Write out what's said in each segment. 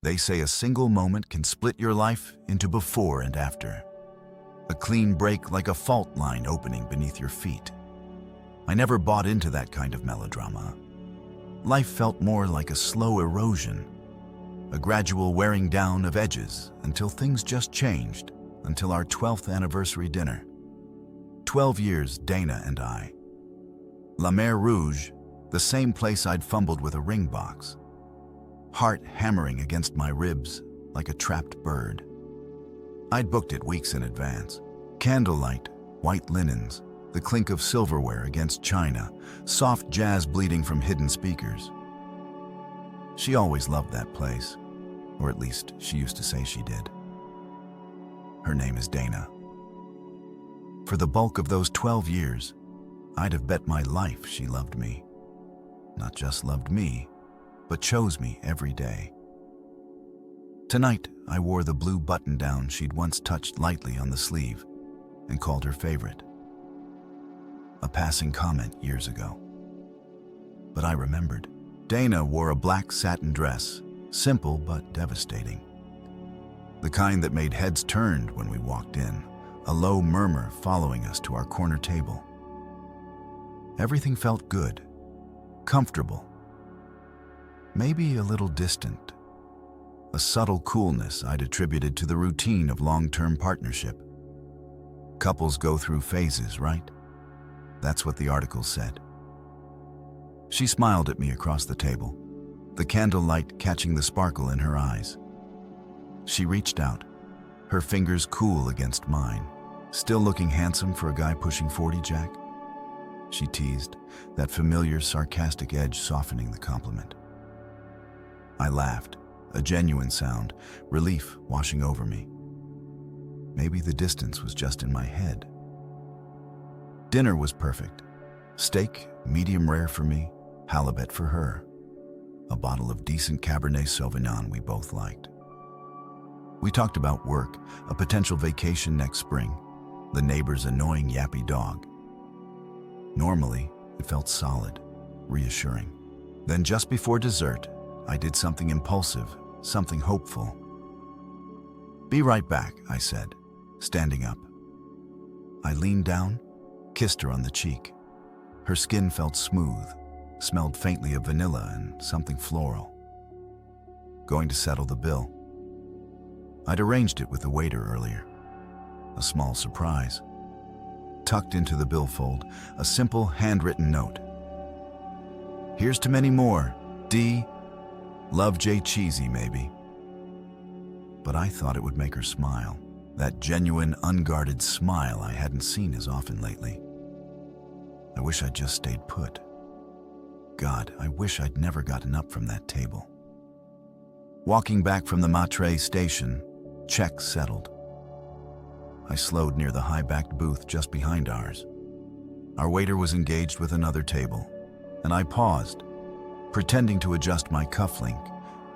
They say a single moment can split your life into before and after. A clean break like a fault line opening beneath your feet. I never bought into that kind of melodrama. Life felt more like a slow erosion, a gradual wearing down of edges until things just changed, until our 12th anniversary dinner. 12 years, Dana and I. La Mer Rouge, the same place I'd fumbled with a ring box. Heart hammering against my ribs like a trapped bird. I'd booked it weeks in advance. Candlelight, white linens, the clink of silverware against china, soft jazz bleeding from hidden speakers. She always loved that place, or at least she used to say she did. Her name is Dana. For the bulk of those 12 years, I'd have bet my life she loved me. Not just loved me, but chose me every day. Tonight, I wore the blue button-down she'd once touched lightly on the sleeve and called her favorite. A passing comment years ago. But I remembered. Dana wore a black satin dress, simple but devastating. The kind that made heads turned when we walked in, a low murmur following us to our corner table. Everything felt good, comfortable, maybe a little distant. A subtle coolness I'd attributed to the routine of long-term partnership. Couples go through phases, right? That's what the article said. She smiled at me across the table, the candlelight catching the sparkle in her eyes. She reached out, her fingers cool against mine. Still looking handsome for a guy pushing 40, Jack? She teased, that familiar sarcastic edge softening the compliment. I laughed, a genuine sound, relief washing over me. Maybe the distance was just in my head. Dinner was perfect. Steak, medium rare for me, halibut for her. A bottle of decent Cabernet Sauvignon we both liked. We talked about work, a potential vacation next spring, the neighbor's annoying yappy dog. Normally, it felt solid, reassuring. Then just before dessert, I did something impulsive, something hopeful. "Be right back," I said, standing up. I leaned down, kissed her on the cheek. Her skin felt smooth, smelled faintly of vanilla and something floral. Going to settle the bill. I'd arranged it with the waiter earlier. A small surprise. Tucked into the billfold, a simple handwritten note. "Here's to many more, D. Love J. Cheesy, maybe." But I thought it would make her smile. That genuine, unguarded smile I hadn't seen as often lately. I wish I'd just stayed put. God, I wish I'd never gotten up from that table. Walking back from the Matre station, checks settled. I slowed near the high-backed booth just behind ours. Our waiter was engaged with another table, and I paused, pretending to adjust my cufflink,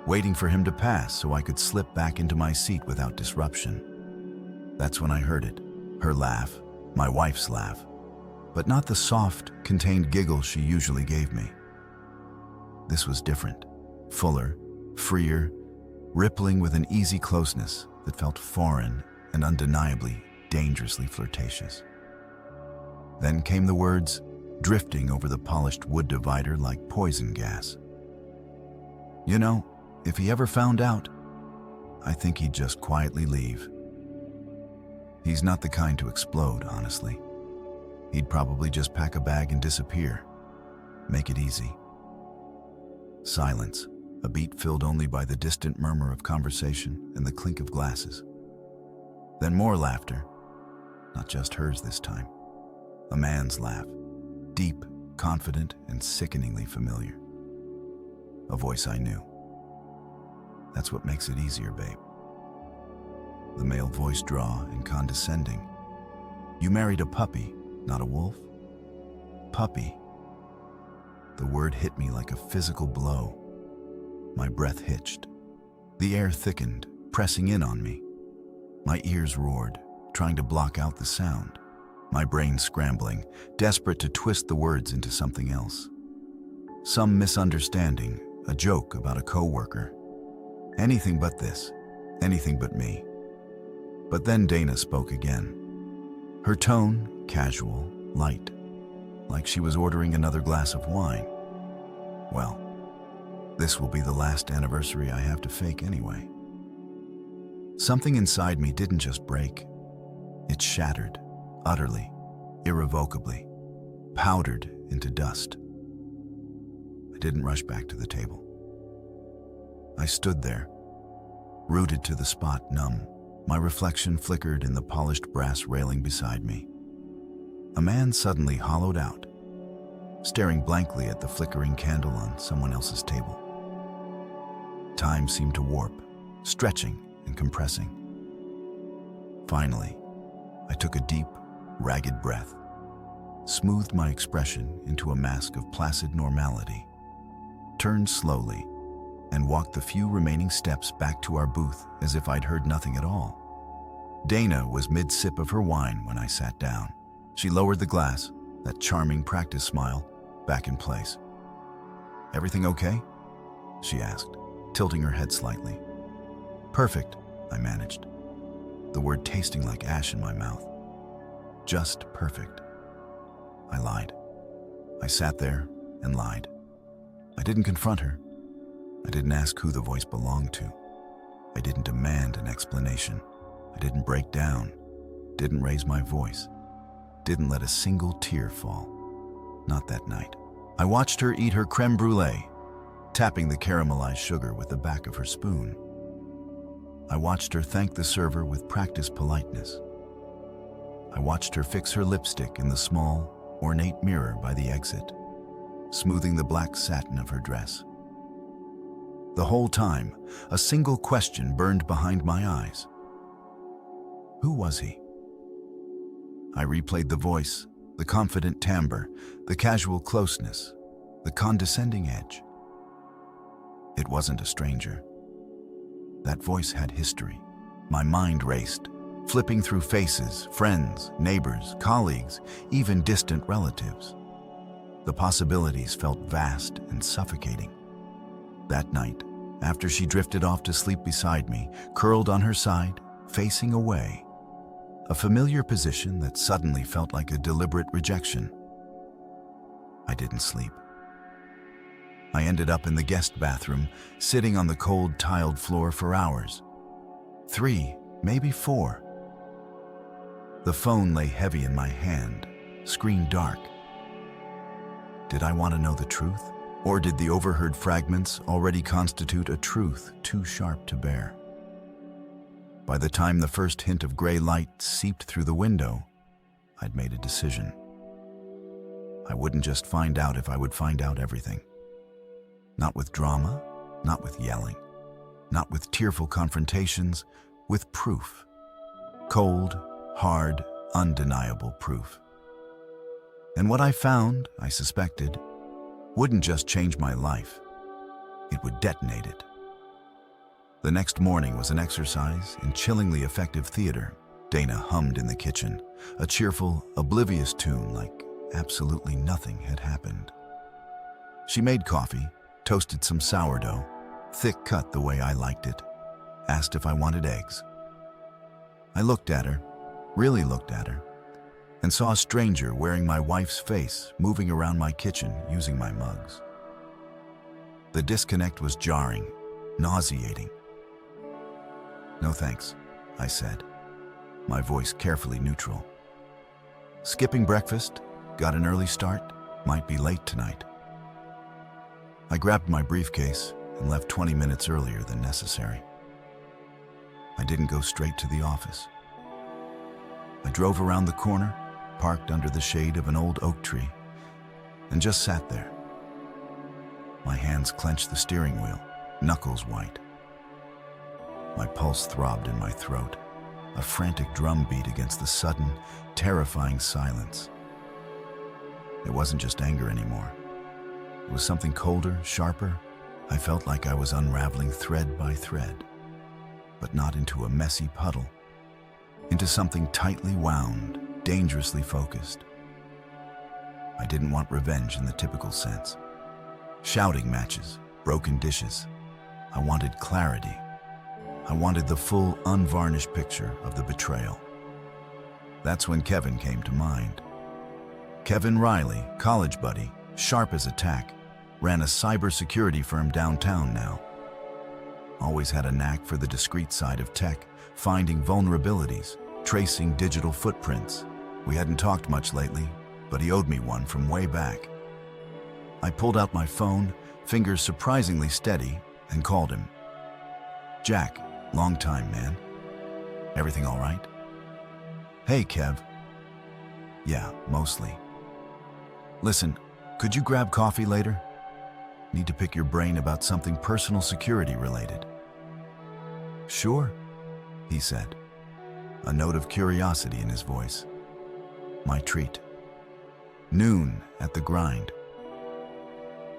waiting for him to pass so I could slip back into my seat without disruption. That's when I heard it, her laugh, my wife's laugh, but not the soft, contained giggle she usually gave me. This was different, fuller, freer, rippling with an easy closeness that felt foreign and undeniably, dangerously flirtatious. Then came the words, drifting over the polished wood divider like poison gas. "You know, if he ever found out, I think he'd just quietly leave. He's not the kind to explode, honestly. He'd probably just pack a bag and disappear. Make it easy." Silence, a beat filled only by the distant murmur of conversation and the clink of glasses. Then more laughter, not just hers this time. A man's laugh, deep, confident, and sickeningly familiar. A voice I knew. "That's what makes it easier, babe." The male voice draw and condescending. "You married a puppy, not a wolf?" Puppy. The word hit me like a physical blow. My breath hitched. The air thickened, pressing in on me. My ears roared, trying to block out the sound. My brain scrambling, desperate to twist the words into something else. Some misunderstanding, a joke about a coworker. Anything but this. Anything but me. But then Dana spoke again. Her tone, casual, light, like she was ordering another glass of wine. Well, this will be the last anniversary I have to fake anyway. Something inside me didn't just break. It shattered, utterly, irrevocably, powdered into dust. I didn't rush back to the table. I stood there, rooted to the spot, numb. My reflection flickered in the polished brass railing beside me. A man suddenly hollowed out, staring blankly at the flickering candle on someone else's table. Time seemed to warp, stretching and compressing. Finally, I took a deep, ragged breath, smoothed my expression into a mask of placid normality, turned slowly, and walked the few remaining steps back to our booth as if I'd heard nothing at all. Dana was mid-sip of her wine when I sat down. She lowered the glass, that charming practice smile, back in place. "Everything okay?" she asked, tilting her head slightly. "Perfect," I managed, the word tasting like ash in my mouth. "Just perfect." I lied. I sat there and lied. I didn't confront her. I didn't ask who the voice belonged to. I didn't demand an explanation. I didn't break down, didn't raise my voice, didn't let a single tear fall. Not that night. I watched her eat her creme brulee, tapping the caramelized sugar with the back of her spoon. I watched her thank the server with practiced politeness. I watched her fix her lipstick in the small, ornate mirror by the exit, smoothing the black satin of her dress. The whole time, a single question burned behind my eyes. Who was he? I replayed the voice, the confident timbre, the casual closeness, the condescending edge. It wasn't a stranger. That voice had history. My mind raced, flipping through faces, friends, neighbors, colleagues, even distant relatives. The possibilities felt vast and suffocating. That night, after she drifted off to sleep beside me, curled on her side, facing away, a familiar position that suddenly felt like a deliberate rejection. I didn't sleep. I ended up in the guest bathroom, sitting on the cold tiled floor for hours. 3, maybe 4. The phone lay heavy in my hand, screen dark. Did I want to know the truth? Or did the overheard fragments already constitute a truth too sharp to bear? By the time the first hint of gray light seeped through the window, I'd made a decision. I wouldn't just find out if I would find out everything. Not with drama, not with yelling, not with tearful confrontations, with proof. Cold, hard, undeniable proof. And what I found, I suspected, wouldn't just change my life, it would detonate it. The next morning was an exercise in chillingly effective theater. Dana hummed in the kitchen, a cheerful, oblivious tune like absolutely nothing had happened. She made coffee, toasted some sourdough, thick cut the way I liked it, asked if I wanted eggs. I looked at her, really looked at her, and saw a stranger wearing my wife's face moving around my kitchen using my mugs. The disconnect was jarring, nauseating. "No thanks," I said, my voice carefully neutral. "Skipping breakfast, got an early start, might be late tonight." I grabbed my briefcase and left 20 minutes earlier than necessary. I didn't go straight to the office. I drove around the corner, parked under the shade of an old oak tree, and just sat there. My hands clenched the steering wheel, knuckles white. My pulse throbbed in my throat, a frantic drum beat against the sudden, terrifying silence. It wasn't just anger anymore. It was something colder, sharper. I felt like I was unraveling thread by thread, but not into a messy puddle, into something tightly wound, dangerously focused. I didn't want revenge in the typical sense. Shouting matches, broken dishes. I wanted clarity, I wanted the full, unvarnished picture of the betrayal. That's when Kevin came to mind. Kevin Riley, college buddy, sharp as a tack, ran a cybersecurity firm downtown now. Always had a knack for the discreet side of tech, finding vulnerabilities, tracing digital footprints. We hadn't talked much lately, but he owed me one from way back. I pulled out my phone, fingers surprisingly steady, and called him. "Jack, long time, man. Everything all right?" "Hey, Kev." "Yeah, mostly." "Listen, could you grab coffee later? Need to pick your brain about something personal security related." "Sure," he said, a note of curiosity in his voice. My treat. Noon at the Grind.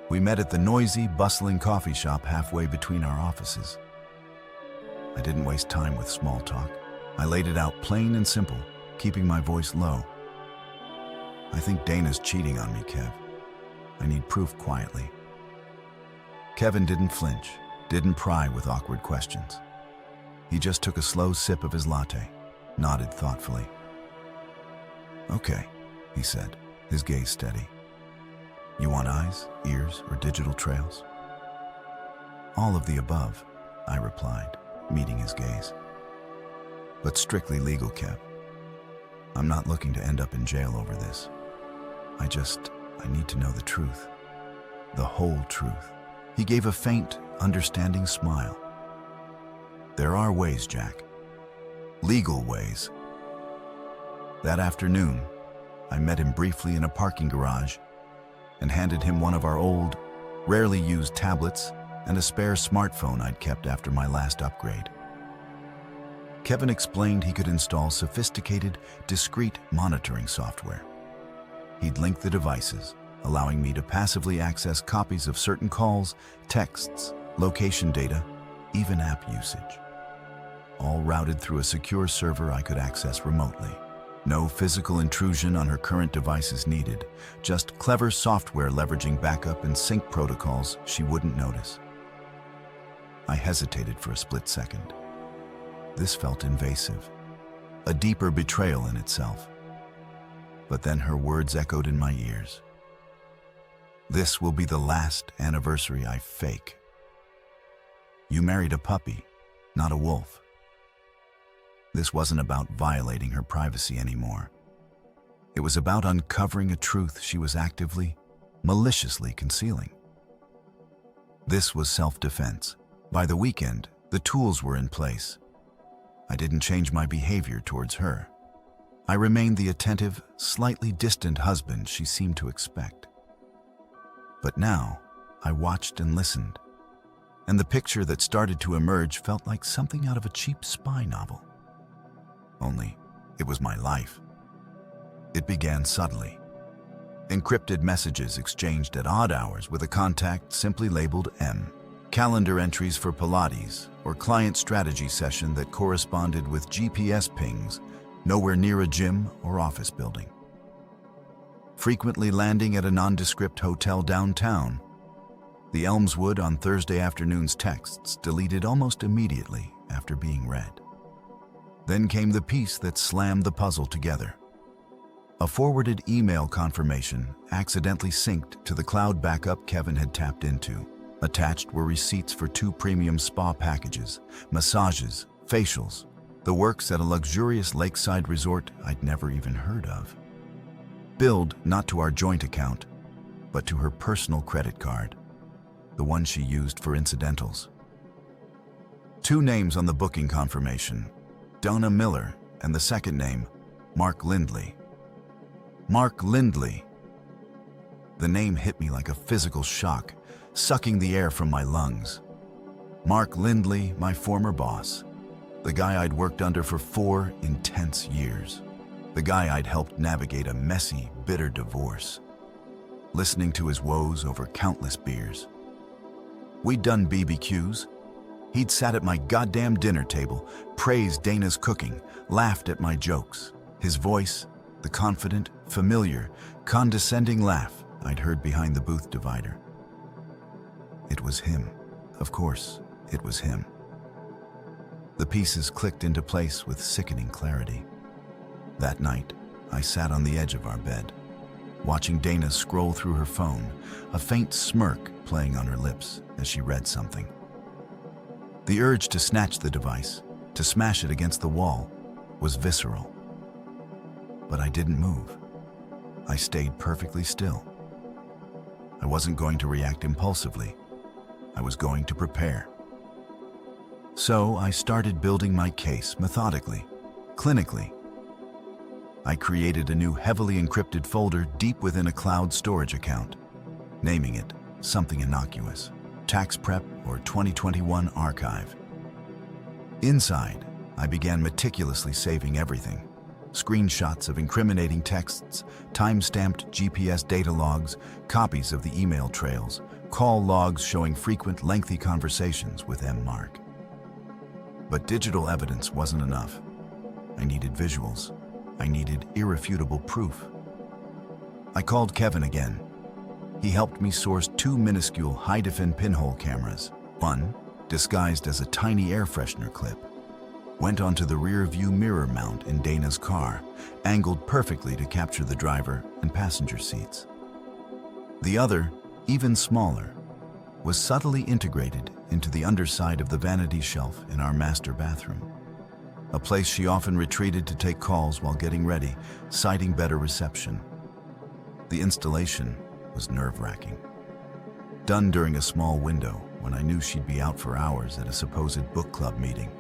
We met at the noisy, bustling coffee shop halfway between our offices. I didn't waste time with small talk. I laid it out plain and simple, keeping my voice low. "I think Dana's cheating on me, Kev. I need proof quietly." Kevin didn't flinch, didn't pry with awkward questions. He just took a slow sip of his latte, nodded thoughtfully. "Okay," he said, his gaze steady. "You want eyes, ears, or digital trails?" "All of the above," I replied, meeting his gaze. "But strictly legal, Kev. I'm not looking to end up in jail over this. I need to know the truth. The whole truth." He gave a faint, understanding smile. "There are ways, Jack. Legal ways." That afternoon, I met him briefly in a parking garage and handed him one of our old, rarely used tablets and a spare smartphone I'd kept after my last upgrade. Kevin explained he could install sophisticated, discrete monitoring software. He'd link the devices, allowing me to passively access copies of certain calls, texts, location data, even app usage. All routed through a secure server I could access remotely. No physical intrusion on her current devices needed, just clever software leveraging backup and sync protocols she wouldn't notice. I hesitated for a split second. This felt invasive, a deeper betrayal in itself. But then her words echoed in my ears. "This will be the last anniversary I fake. You married a puppy, not a wolf." This wasn't about violating her privacy anymore. It was about uncovering a truth she was actively, maliciously concealing. This was self-defense. By the weekend, the tools were in place. I didn't change my behavior towards her. I remained the attentive, slightly distant husband she seemed to expect. But now, I watched and listened, and the picture that started to emerge felt like something out of a cheap spy novel. Only, it was my life. It began subtly. Encrypted messages exchanged at odd hours with a contact simply labeled M. Calendar entries for Pilates or client strategy session that corresponded with GPS pings nowhere near a gym or office building. Frequently landing at a nondescript hotel downtown, the Elmswood on Thursday afternoon's texts deleted almost immediately after being read. Then came the piece that slammed the puzzle together. A forwarded email confirmation accidentally synced to the cloud backup Kevin had tapped into. Attached were receipts for 2 premium spa packages, massages, facials, the works at a luxurious lakeside resort I'd never even heard of. Billed not to our joint account, but to her personal credit card, the one she used for incidentals. 2 names on the booking confirmation, Donna Miller, and the second name, Mark Lindley. Mark Lindley. The name hit me like a physical shock, sucking the air from my lungs. Mark Lindley, my former boss. The guy I'd worked under for 4 intense years. The guy I'd helped navigate a messy, bitter divorce. Listening to his woes over countless beers. We'd done BBQs. He'd sat at my goddamn dinner table, praised Dana's cooking, laughed at my jokes. His voice, the confident, familiar, condescending laugh I'd heard behind the booth divider. It was him. Of course, it was him. pieces clicked into place with sickening clarity. That night, I sat on the edge of our bed, watching Dana scroll through her phone, a faint smirk playing on her lips as she read something. The urge to snatch the device, to smash it against the wall, was visceral. But I didn't move. I stayed perfectly still. I wasn't going to react impulsively. I was going to prepare. So I started building my case methodically, clinically. I created a new heavily encrypted folder deep within a cloud storage account, naming it something innocuous, Tax Prep or 2021 Archive. Inside, I began meticulously saving everything. Screenshots of incriminating texts, time-stamped GPS data logs, copies of the email trails, call logs showing frequent, lengthy conversations with M. Mark. But digital evidence wasn't enough. I needed visuals. I needed irrefutable proof. I called Kevin again. He helped me source 2 minuscule high-defin pinhole cameras. One, disguised as a tiny air freshener clip, went onto the rear-view mirror mount in Dana's car, angled perfectly to capture the driver and passenger seats. The other, even smaller, was subtly integrated into the underside of the vanity shelf in our master bathroom, a place she often retreated to take calls while getting ready, citing better reception. The installation was nerve-wracking. Done during a small window when I knew she'd be out for hours at a supposed book club meeting.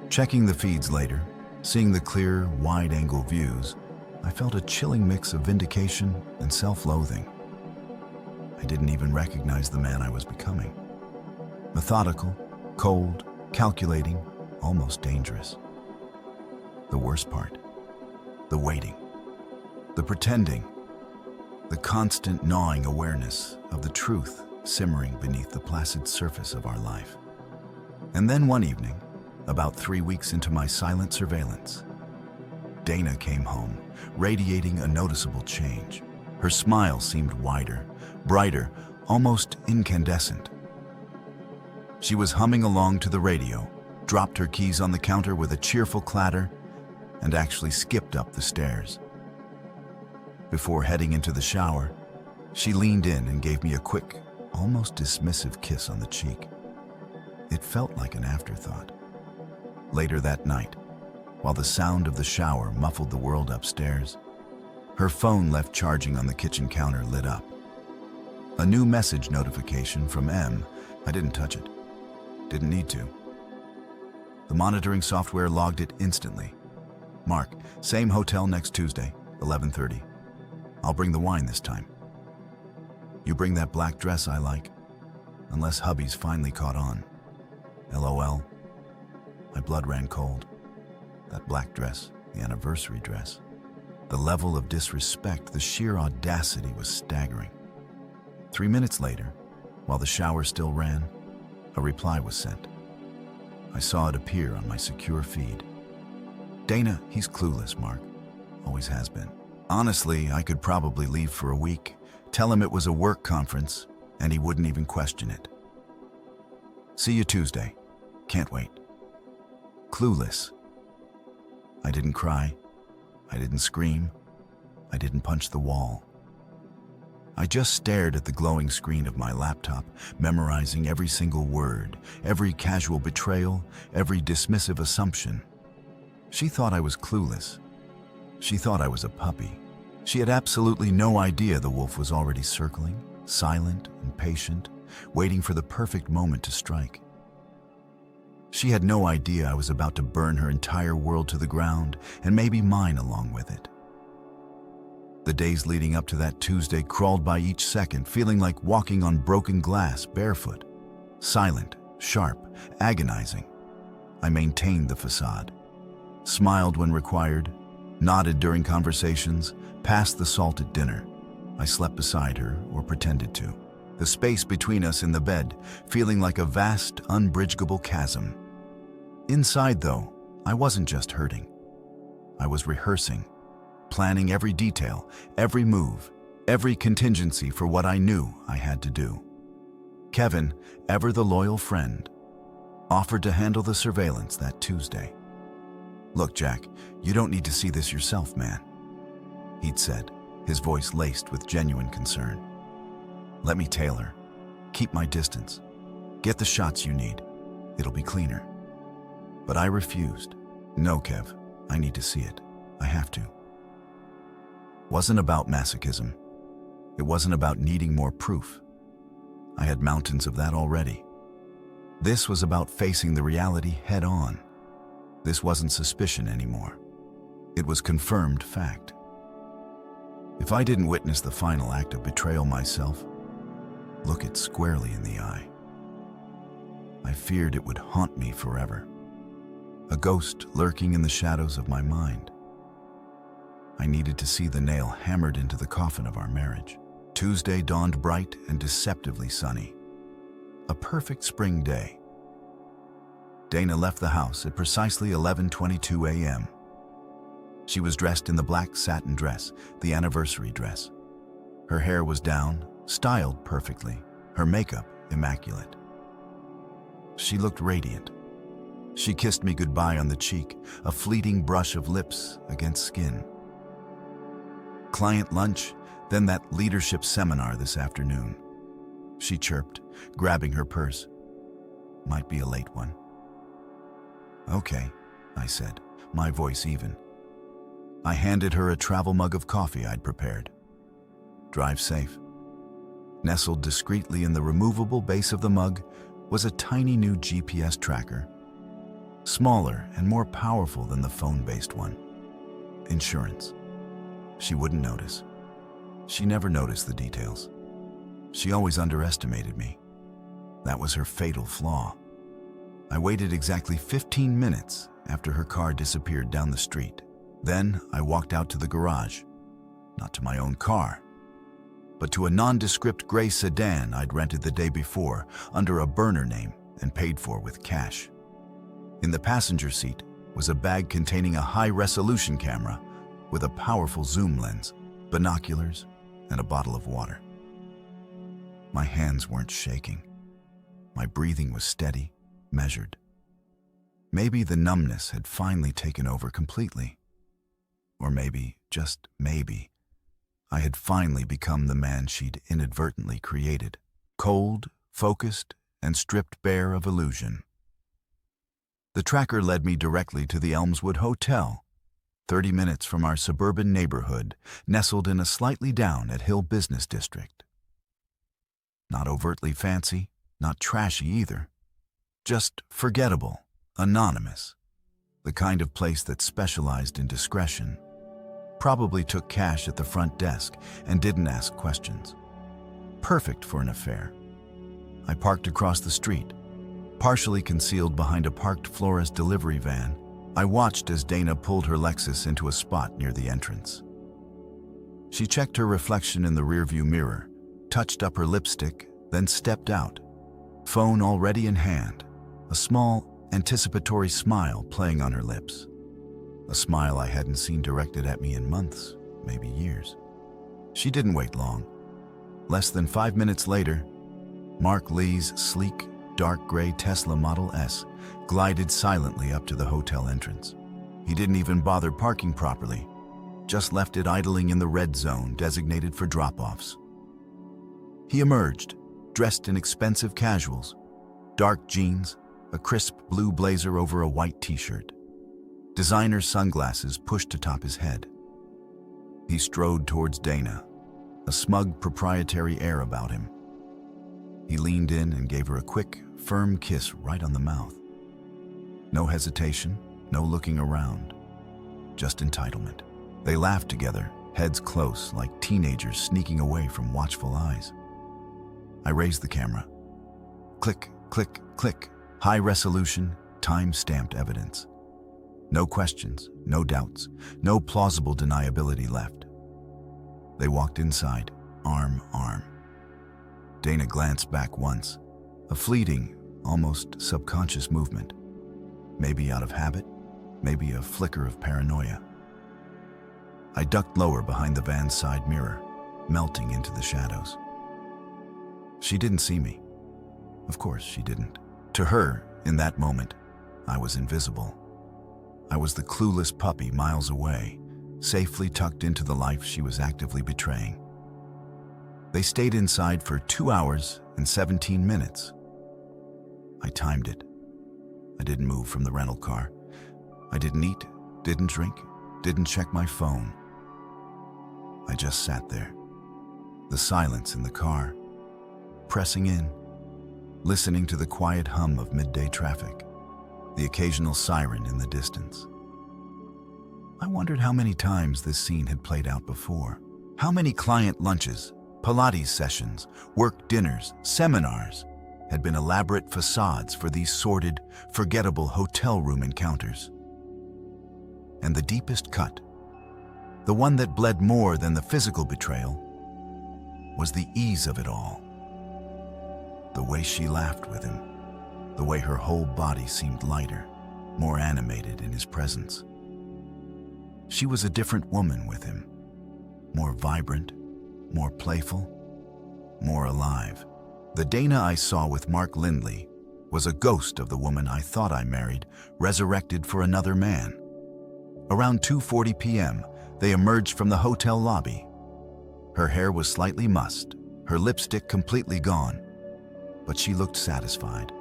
Checking the feeds later, seeing the clear, wide-angle views, I felt a chilling mix of vindication and self-loathing. I didn't even recognize the man I was becoming. Methodical, cold, calculating, almost dangerous. The worst part, the waiting, the pretending, the constant gnawing awareness of the truth simmering beneath the placid surface of our life. And then one evening, about 3 weeks into my silent surveillance, Dana came home, radiating a noticeable change. Her smile seemed wider, brighter, almost incandescent. She was humming along to the radio, dropped her keys on the counter with a cheerful clatter, and actually skipped up the stairs. Before heading into the shower, she leaned in and gave me a quick, almost dismissive kiss on the cheek. It felt like an afterthought. Later that night, while the sound of the shower muffled the world upstairs, her phone left charging on the kitchen counter lit up. A new message notification from M. I didn't touch it. Didn't need to. The monitoring software logged it instantly. Mark, same hotel next Tuesday, 11:30. I'll bring the wine this time. You bring that black dress I like, unless hubby's finally caught on. LOL. My blood ran cold. That black dress, the anniversary dress. The level of disrespect, the sheer audacity was staggering. 3 minutes later, while the shower still ran, a reply was sent. I saw it appear on my secure feed. Dana, he's clueless, Mark. Always has been. Honestly, I could probably leave for a week, tell him it was a work conference, and he wouldn't even question it. See you Tuesday. Can't wait. Clueless. I didn't cry. I didn't scream. I didn't punch the wall. I just stared at the glowing screen of my laptop, memorizing every single word, every casual betrayal, every dismissive assumption. She thought I was clueless. She thought I was a puppy. She had absolutely no idea the wolf was already circling, silent and patient, waiting for the perfect moment to strike. She had no idea I was about to burn her entire world to the ground, and maybe mine along with it. The days leading up to that Tuesday crawled by each second, feeling like walking on broken glass barefoot. Silent, sharp, agonizing. I maintained the facade. Smiled when required, nodded during conversations, passed the salt at dinner. I slept beside her, or pretended to. The space between us in the bed, feeling like a vast, unbridgeable chasm. Inside, though, I wasn't just hurting. I was rehearsing, planning every detail, every move, every contingency for what I knew I had to do. Kevin, ever the loyal friend, Offered to handle the surveillance that Tuesday. "Look, Jack, you don't need to see this yourself, man," he'd said, his voice laced with genuine concern. "Let me tailor. Keep my distance. Get the shots you need. It'll be cleaner." But I refused. "No, Kev, I need to see it. I have to." Wasn't about masochism. It wasn't about needing more proof. I had mountains of that already. This was about facing the reality head on. This wasn't suspicion anymore. It was confirmed fact. If I didn't witness the final act of betrayal myself, look it squarely in the eye, I feared it would haunt me forever. A ghost lurking in the shadows of my mind. I needed to see the nail hammered into the coffin of our marriage. Tuesday dawned bright and deceptively sunny. A perfect spring day. Dana left the house at precisely 11:22 a.m. She was dressed in the black satin dress, the anniversary dress. Her hair was down, styled perfectly, her makeup immaculate. She looked radiant. She kissed me goodbye on the cheek, a fleeting brush of lips against skin. Client lunch, then that leadership seminar this afternoon. She chirped, grabbing her purse. Might be a late one. "Okay," I said, my voice even. I handed her a travel mug of coffee I'd prepared. "Drive safe." Nestled discreetly in the removable base of the mug was a tiny new GPS tracker, smaller and more powerful than the phone-based one. Insurance. She wouldn't notice. She never noticed the details. She always underestimated me. That was her fatal flaw. I waited exactly 15 minutes after her car disappeared down the street. Then I walked out to the garage, not to my own car, but to a nondescript gray sedan I'd rented the day before under a burner name and paid for with cash. In the passenger seat was a bag containing a high-resolution camera with a powerful zoom lens, binoculars, and a bottle of water. My hands weren't shaking. My breathing was steady, measured. Maybe the numbness had finally taken over completely. Or maybe, just maybe, I had finally become the man she'd inadvertently created. Cold, focused, and stripped bare of illusion. The tracker led me directly to the Elmswood Hotel, 30 minutes from our suburban neighborhood, nestled in a slightly down at Hill business district. Not overtly fancy, not trashy either. Just forgettable, anonymous. The kind of place that specialized in discretion. Probably took cash at the front desk and didn't ask questions. Perfect for an affair. I parked across the street, partially concealed behind a parked florist delivery van. I watched as Dana pulled her Lexus into a spot near the entrance. She checked her reflection in the rearview mirror, touched up her lipstick, then stepped out, phone already in hand, a small, anticipatory smile playing on her lips. A smile I hadn't seen directed at me in months, maybe years. She didn't wait long. Less than 5 minutes later, Mark Lee's sleek, dark gray Tesla Model S glided silently up to the hotel entrance. He didn't even bother parking properly, just left it idling in the red zone designated for drop-offs. He emerged, dressed in expensive casuals, dark jeans, a crisp blue blazer over a white t-shirt, designer sunglasses pushed atop his head. He strode towards Dana, a smug proprietary air about him. He leaned in and gave her a quick, firm kiss right on the mouth. No hesitation, no looking around, just entitlement. They laughed together, heads close, like teenagers sneaking away from watchful eyes. I raised the camera. Click, click, click. High resolution, time-stamped evidence. No questions, no doubts, no plausible deniability left. They walked inside, arm, arm. Dana glanced back once, a fleeting, almost subconscious movement. Maybe out of habit, maybe a flicker of paranoia. I ducked lower behind the van's side mirror, melting into the shadows. She didn't see me. Of course she didn't. To her, In that moment, I was invisible. I was the clueless puppy miles away, safely tucked into the life she was actively betraying. They stayed inside for 2 hours and 17 minutes. I timed it. I didn't move from the rental car. I didn't eat, didn't drink, didn't check my phone. I just sat there. The silence in the car, pressing in, listening to the quiet hum of midday traffic, the occasional siren in the distance. I wondered how many times this scene had played out before. How many client lunches, Pilates sessions, work dinners, seminars had been elaborate facades for these sordid, forgettable hotel room encounters. And the deepest cut, the one that bled more than the physical betrayal, was the ease of it all. The way she laughed with him, the way her whole body seemed lighter, more animated in his presence. She was a different woman with him, more vibrant, more playful, more alive. The Dana I saw with Mark Lindley was a ghost of the woman I thought I married, resurrected for another man. Around 2:40 p.m., they emerged from the hotel lobby. Her hair was slightly mussed, her lipstick completely gone, but she looked satisfied,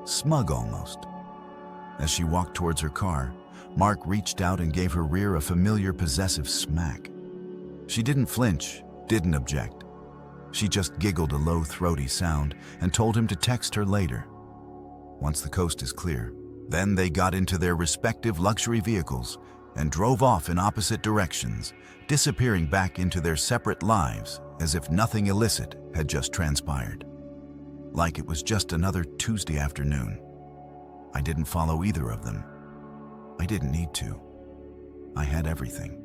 smug almost. As she walked towards her car, Mark reached out and gave her rear a familiar possessive smack. She didn't flinch, didn't object. She just giggled a low, throaty sound and told him to text her later. Once the coast is clear, then they got into their respective luxury vehicles and drove off in opposite directions, disappearing back into their separate lives as if nothing illicit had just transpired. Like it was just another Tuesday afternoon. I didn't follow either of them. I didn't need to. I had everything.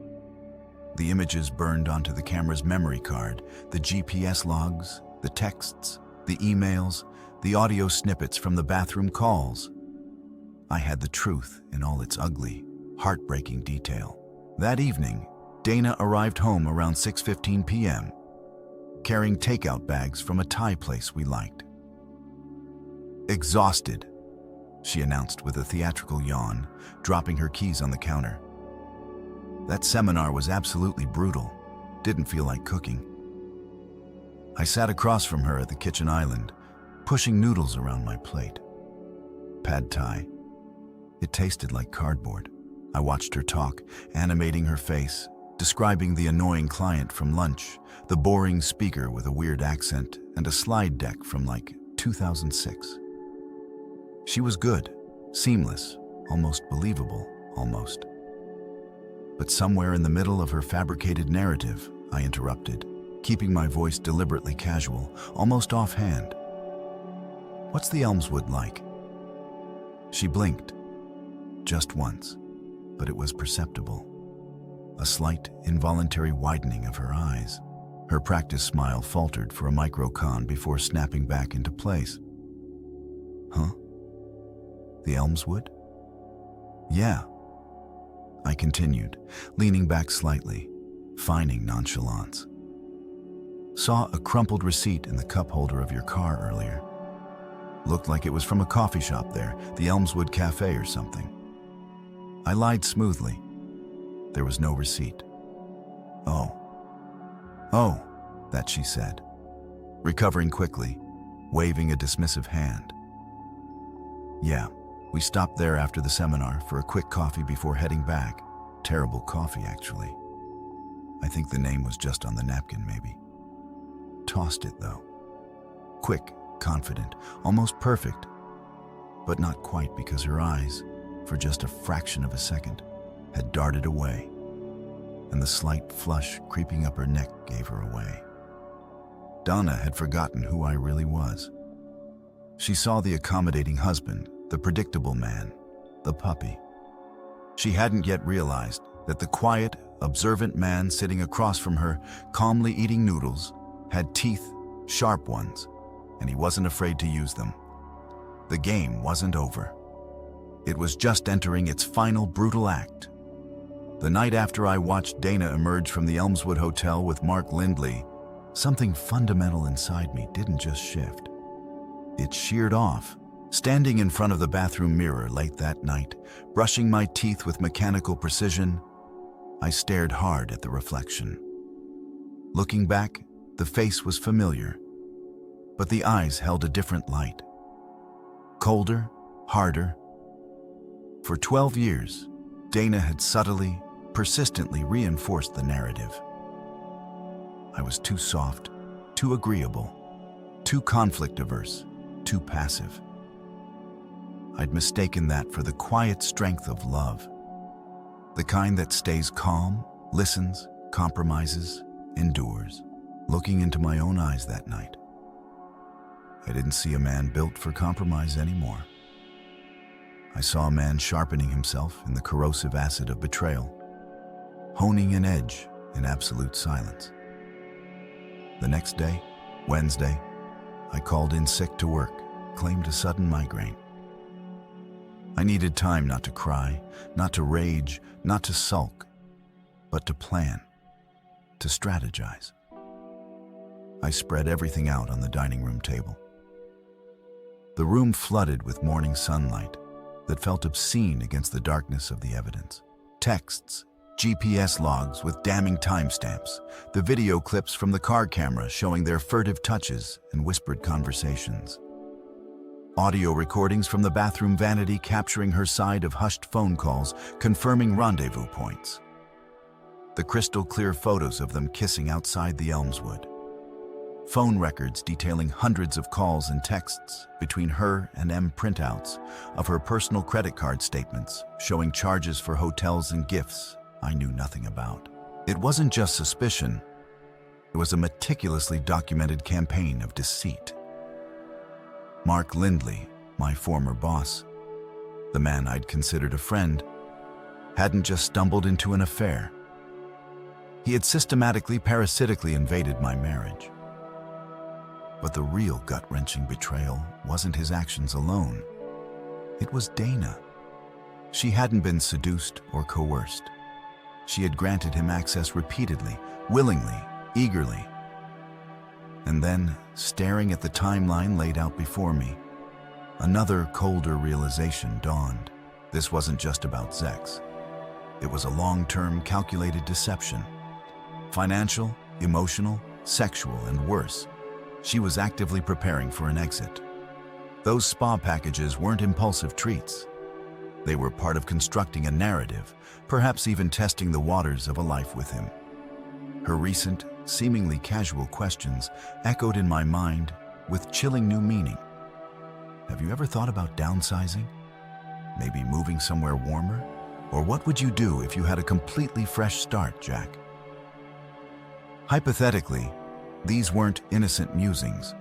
The images burned onto the camera's memory card, the GPS logs, the texts, the emails, the audio snippets from the bathroom calls. I had the truth in all its ugly, heartbreaking detail. That evening, Dana arrived home around 6:15 p.m., carrying takeout bags from a Thai place we liked. Exhausted, she announced with a theatrical yawn, dropping her keys on the counter. That seminar was absolutely brutal. Didn't feel like cooking. I sat across from her at the kitchen island, pushing noodles around my plate. Pad Thai. It tasted like cardboard. I watched her talk, animating her face, describing the annoying client from lunch, the boring speaker with a weird accent, and a slide deck from like 2006. She was good, seamless, almost believable, almost. But somewhere in the middle of her fabricated narrative, I interrupted, keeping my voice deliberately casual, almost offhand. "What's the Elmswood like?" She blinked, just once, but it was perceptible. A slight, involuntary widening of her eyes. Her practice smile faltered for a microcon before snapping back into place. "Huh? The Elmswood?" "Yeah," I continued, leaning back slightly, feigning nonchalance. "Saw a crumpled receipt in the cup holder of your car earlier. Looked like it was from a coffee shop there, the Elmswood Cafe or something." I lied smoothly. There was no receipt. Oh, that she said, recovering quickly, waving a dismissive hand. "Yeah, we stopped there after the seminar for a quick coffee before heading back. Terrible coffee, actually. I think the name was just on the napkin, maybe. Tossed it, though. Quick, confident, almost perfect. But not quite, because her eyes, for just a fraction of a second, had darted away, and the slight flush creeping up her neck gave her away. Donna had forgotten who I really was. She saw the accommodating husband, the predictable man, the puppy. She hadn't yet realized that the quiet, observant man sitting across from her, calmly eating noodles, had teeth, sharp ones, and he wasn't afraid to use them. The game wasn't over. It was just entering its final brutal act. The night after I watched Dana emerge from the Elmswood Hotel with Mark Lindley, something fundamental inside me didn't just shift. It sheared off, Standing in front of the bathroom mirror late that night, brushing my teeth with mechanical precision, I stared hard at the reflection. Looking back, the face was familiar, but the eyes held a different light. Colder, harder. For 12 years, Dana had subtly, persistently reinforced the narrative. I was too soft, too agreeable, too conflict-averse, too passive. I'd mistaken that for the quiet strength of love, the kind that stays calm, listens, compromises, endures. Looking into my own eyes that night, I didn't see a man built for compromise anymore. I saw a man sharpening himself in the corrosive acid of betrayal, honing an edge in absolute silence. The next day, Wednesday, I called in sick to work, claimed a sudden migraine. I needed time not to cry, not to rage, not to sulk, but to plan, to strategize. I spread everything out on the dining room table. The room flooded with morning sunlight that felt obscene against the darkness of the evidence. Texts, GPS logs with damning timestamps, the video clips from the car camera showing their furtive touches and whispered conversations. Audio recordings from the bathroom vanity capturing her side of hushed phone calls, confirming rendezvous points. The crystal clear photos of them kissing outside the Elmswood. Phone records detailing hundreds of calls and texts between her and M printouts of her personal credit card statements showing charges for hotels and gifts I knew nothing about. It wasn't just suspicion, it was a meticulously documented campaign of deceit. Mark Lindley, my former boss, the man I'd considered a friend, hadn't just stumbled into an affair. He had systematically, parasitically invaded my marriage. But the real gut-wrenching betrayal wasn't his actions alone. It was Dana. She hadn't been seduced or coerced. She had granted him access repeatedly, willingly, eagerly. And then, staring at the timeline laid out before me, another colder realization dawned. This wasn't just about Zex. It was a long-term, calculated deception. Financial, emotional, sexual, and worse. She was actively preparing for an exit. Those spa packages weren't impulsive treats. They were part of constructing a narrative, perhaps even testing the waters of a life with him. Her recent, seemingly casual questions echoed in my mind with chilling new meaning. Have you ever thought about downsizing? Maybe moving somewhere warmer? Or what would you do if you had a completely fresh start, Jack? Hypothetically, these weren't innocent musings.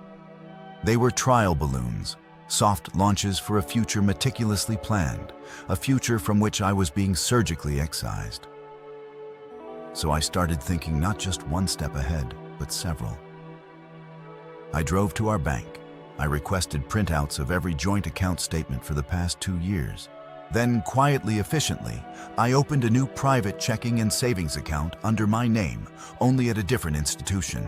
They were trial balloons, soft launches for a future meticulously planned, a future from which I was being surgically excised. So I started thinking not just one step ahead, but several. I drove to our bank. I requested printouts of every joint account statement for the past 2 years. Then, quietly, efficiently, I opened a new private checking and savings account under my name, only at a different institution.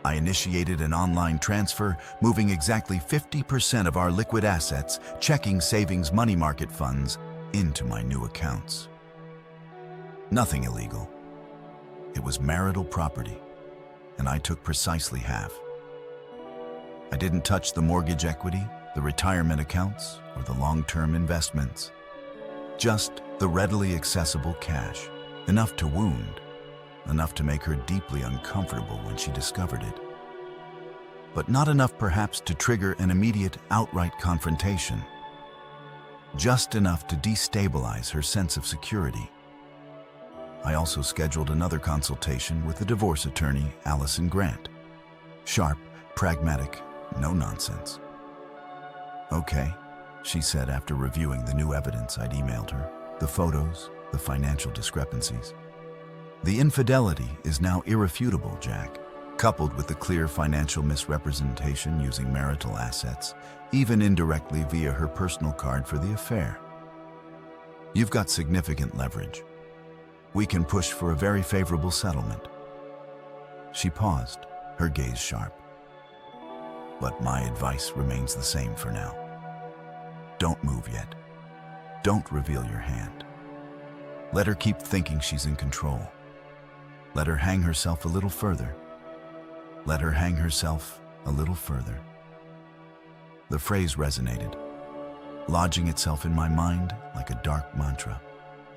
I initiated an online transfer, moving exactly 50% of our liquid assets, checking, savings, money market funds, into my new accounts. Nothing illegal. It was marital property, and I took precisely half. I didn't touch the mortgage equity, the retirement accounts, or the long-term investments. Just the readily accessible cash, enough to wound, enough to make her deeply uncomfortable when she discovered it. But not enough perhaps to trigger an immediate, outright confrontation. Just enough to destabilize her sense of security. I also scheduled another consultation with the divorce attorney, Allison Grant. Sharp, pragmatic, no nonsense. Okay, she said after reviewing the new evidence I'd emailed her, the photos, the financial discrepancies. The infidelity is now irrefutable, Jack, coupled with the clear financial misrepresentation using marital assets, even indirectly via her personal card for the affair. You've got significant leverage. We can push for a very favorable settlement. She paused, her gaze sharp. But my advice remains the same for now. Don't move yet. Don't reveal your hand. Let her keep thinking she's in control. Let her hang herself a little further. Let her hang herself a little further. The phrase resonated, lodging itself in my mind like a dark mantra.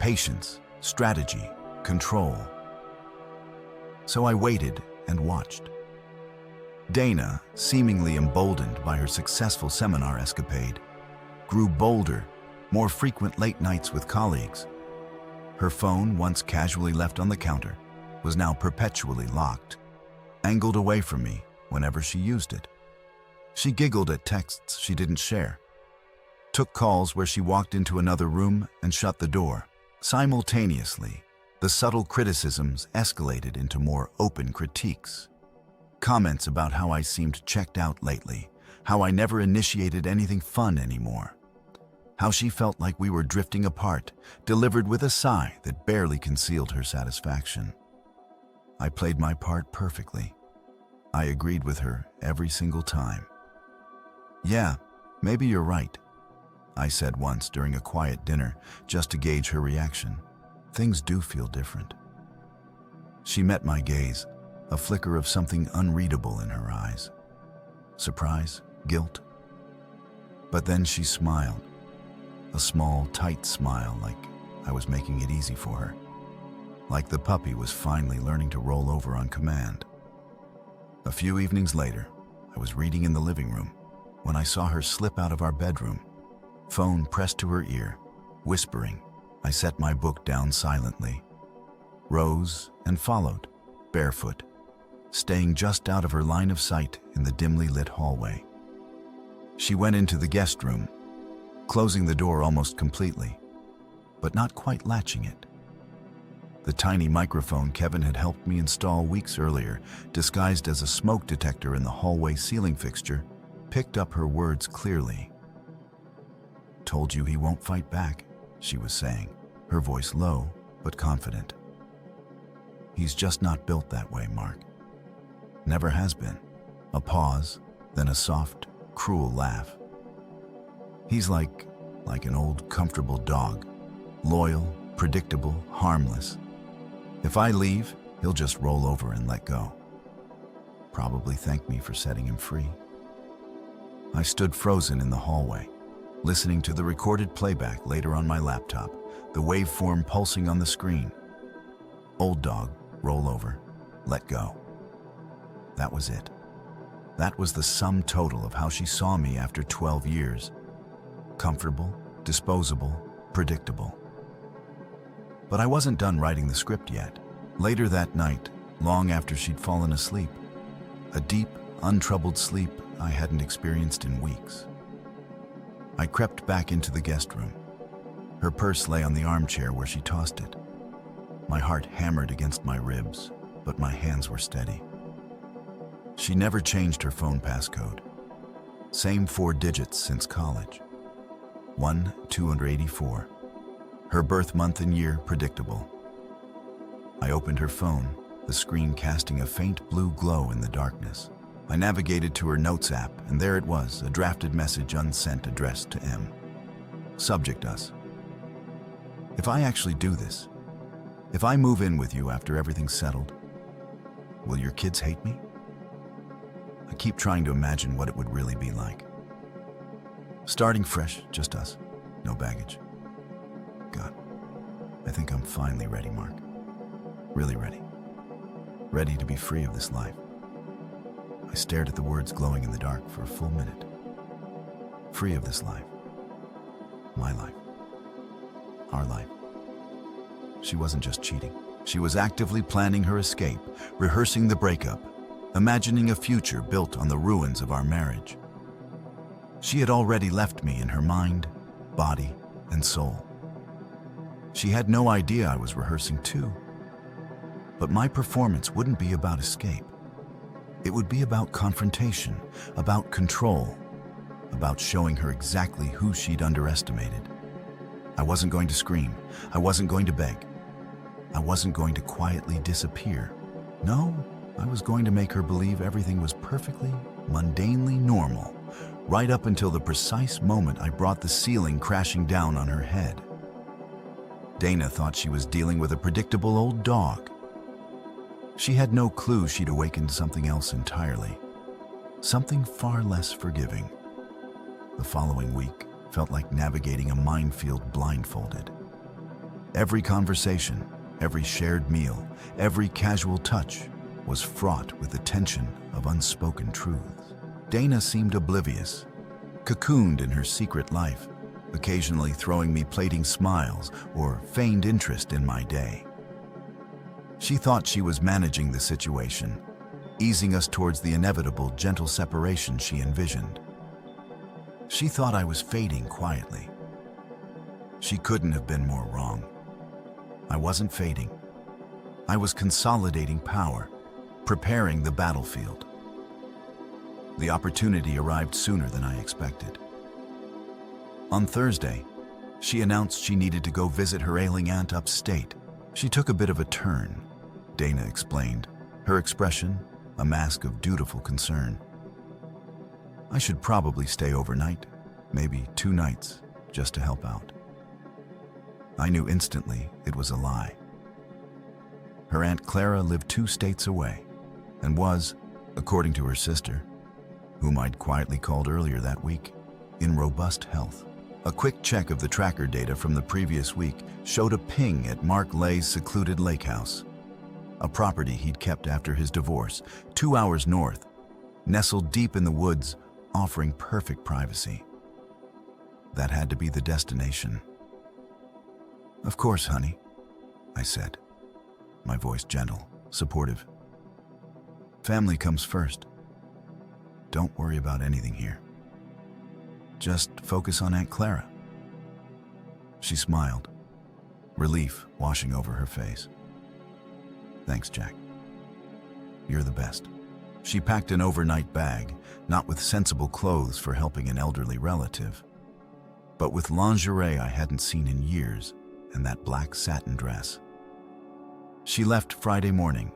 Patience, strategy, control. So I waited and watched. Dana, seemingly emboldened by her successful seminar escapade, grew bolder, more frequent late nights with colleagues. Her phone, once casually left on the counter, was now perpetually locked, angled away from me whenever she used it. She giggled at texts she didn't share, took calls where she walked into another room and shut the door. Simultaneously, the subtle criticisms escalated into more open critiques. Comments about how I seemed checked out lately, how I never initiated anything fun anymore, how she felt like we were drifting apart, delivered with a sigh that barely concealed her satisfaction. I played my part perfectly. I agreed with her every single time. "Yeah, maybe you're right," I said once during a quiet dinner, just to gauge her reaction. "Things do feel different." She met my gaze, a flicker of something unreadable in her eyes. Surprise? Guilt? But then she smiled, a small, tight smile, like I was making it easy for her, like the puppy was finally learning to roll over on command. A few evenings later, I was reading in the living room when I saw her slip out of our bedroom, phone pressed to her ear, whispering. I set my book down silently, rose and followed, barefoot, staying just out of her line of sight in the dimly lit hallway. She went into the guest room, closing the door almost completely, but not quite latching it. The tiny microphone Kevin had helped me install weeks earlier, disguised as a smoke detector in the hallway ceiling fixture, picked up her words clearly. "Told you he won't fight back," she was saying, her voice low but confident. "He's just not built that way, Mark. Never has been." A pause, then a soft, cruel laugh. "He's like an old, comfortable dog, loyal, predictable, harmless. If I leave, he'll just roll over and let go. Probably thank me for setting him free." I stood frozen in the hallway, listening to the recorded playback later on my laptop, the waveform pulsing on the screen. Old dog, roll over, let go. That was it. That was the sum total of how she saw me after 12 years. Comfortable, disposable, predictable. But I wasn't done writing the script yet. Later that night, long after she'd fallen asleep, a deep, untroubled sleep I hadn't experienced in weeks, I crept back into the guest room. Her purse lay on the armchair where she tossed it. My heart hammered against my ribs, but my hands were steady. She never changed her phone passcode. Same 4 digits since college. 1-284. Her birth month and year predictable. I opened her phone, the screen casting a faint blue glow in the darkness. I navigated to her notes app, and there it was, a drafted message unsent addressed to M. Subject us. "If I actually do this, if I move in with you after everything's settled, will your kids hate me?" I keep trying to imagine what it would really be like. Starting fresh, just us, no baggage. God, I think I'm finally ready, Mark. Really ready. Ready to be free of this life. I stared at the words glowing in the dark for a full minute. Free of this life. My life. Our life. She wasn't just cheating. She was actively planning her escape, rehearsing the breakup, imagining a future built on the ruins of our marriage. She had already left me in her mind, body, and soul. She had no idea I was rehearsing too. But my performance wouldn't be about escape. It would be about confrontation, about control, about showing her exactly who she'd underestimated. I wasn't going to scream. I wasn't going to beg. I wasn't going to quietly disappear. No, I was going to make her believe everything was perfectly mundanely normal, right up until the precise moment I brought the ceiling crashing down on her head. Dana thought she was dealing with a predictable old dog. She had no clue she'd awakened something else entirely, something far less forgiving. The following week felt like navigating a minefield blindfolded. Every conversation, every shared meal, every casual touch was fraught with the tension of unspoken truths. Dana seemed oblivious, cocooned in her secret life, occasionally throwing me fleeting smiles or feigned interest in my day. She thought she was managing the situation, easing us towards the inevitable gentle separation she envisioned. She thought I was fading quietly. She couldn't have been more wrong. I wasn't fading. I was consolidating power, preparing the battlefield. The opportunity arrived sooner than I expected. On Thursday, she announced she needed to go visit her ailing aunt upstate. She took a bit of a turn, Dana explained, her expression a mask of dutiful concern. I should probably stay overnight, maybe 2 nights, just to help out. I knew instantly it was a lie. Her Aunt Clara lived 2 states away and was, according to her sister, whom I'd quietly called earlier that week, in robust health. A quick check of the tracker data from the previous week showed a ping at Mark Lay's secluded lake house, a property he'd kept after his divorce, 2 hours north, nestled deep in the woods, offering perfect privacy. That had to be the destination. "Of course, honey," I said, my voice gentle, supportive. "Family comes first. Don't worry about anything here. Just focus on Aunt Clara." She smiled, relief washing over her face. "Thanks, Jack. You're the best." She packed an overnight bag, not with sensible clothes for helping an elderly relative, but with lingerie I hadn't seen in years and that black satin dress. She left Friday morning,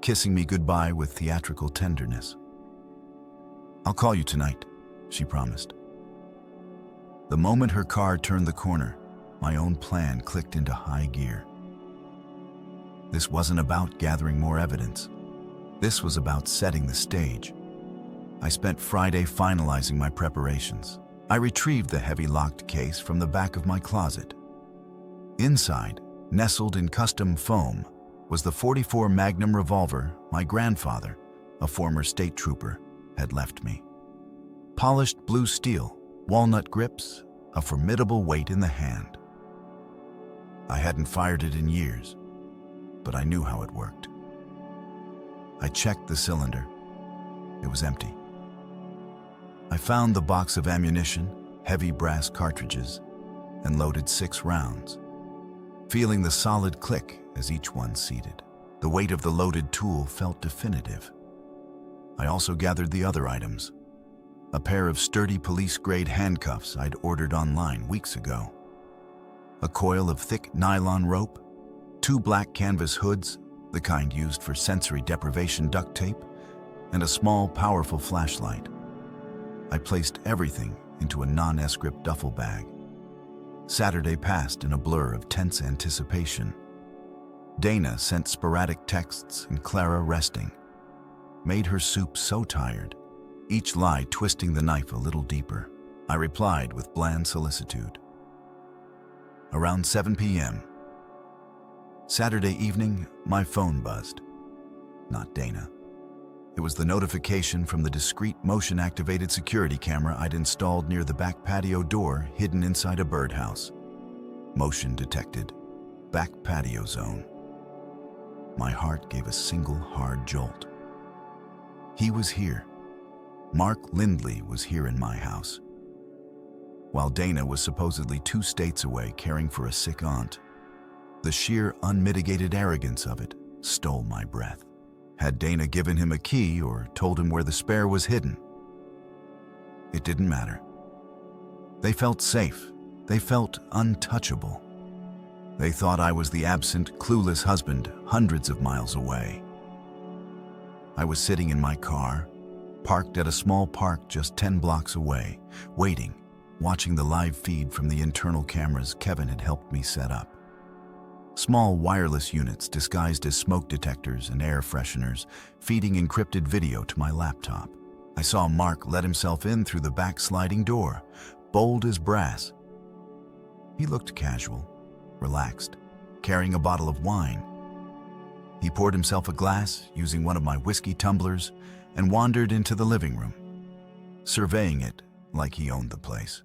kissing me goodbye with theatrical tenderness. "I'll call you tonight," she promised. The moment her car turned the corner, my own plan clicked into high gear. This wasn't about gathering more evidence. This was about setting the stage. I spent Friday finalizing my preparations. I retrieved the heavy locked case from the back of my closet. Inside, nestled in custom foam, was the .44 Magnum revolver my grandfather, a former state trooper, had left me. Polished blue steel, walnut grips, a formidable weight in the hand. I hadn't fired it in years, but I knew how it worked. I checked the cylinder. It was empty. I found the box of ammunition, heavy brass cartridges, and loaded 6 rounds, feeling the solid click as each one seated. The weight of the loaded tool felt definitive. I also gathered the other items. A pair of sturdy police-grade handcuffs I'd ordered online weeks ago. A coil of thick nylon rope, 2 black canvas hoods, the kind used for sensory deprivation duct tape, and a small, powerful flashlight. I placed everything into a nondescript duffel bag. Saturday passed in a blur of tense anticipation. Dana sent sporadic texts and Clara resting. Made her soup so tired, each lie twisting the knife a little deeper. I replied with bland solicitude. Around 7 p.m. Saturday evening, my phone buzzed. Not Dana. It was the notification from the discreet motion-activated security camera I'd installed near the back patio door hidden inside a birdhouse. Motion detected. Back patio zone. My heart gave a single hard jolt. He was here. Mark Lindley was here in my house. While Dana was supposedly 2 states away caring for a sick aunt, the sheer unmitigated arrogance of it stole my breath. Had Dana given him a key or told him where the spare was hidden? It didn't matter. They felt safe. They felt untouchable. They thought I was the absent, clueless husband hundreds of miles away. I was sitting in my car, parked at a small park just 10 blocks away, waiting, watching the live feed from the internal cameras Kevin had helped me set up. Small wireless units disguised as smoke detectors and air fresheners, feeding encrypted video to my laptop. I saw Mark let himself in through the back sliding door, bold as brass. He looked casual, relaxed, carrying a bottle of wine. He poured himself a glass using one of my whiskey tumblers and wandered into the living room, surveying it like he owned the place.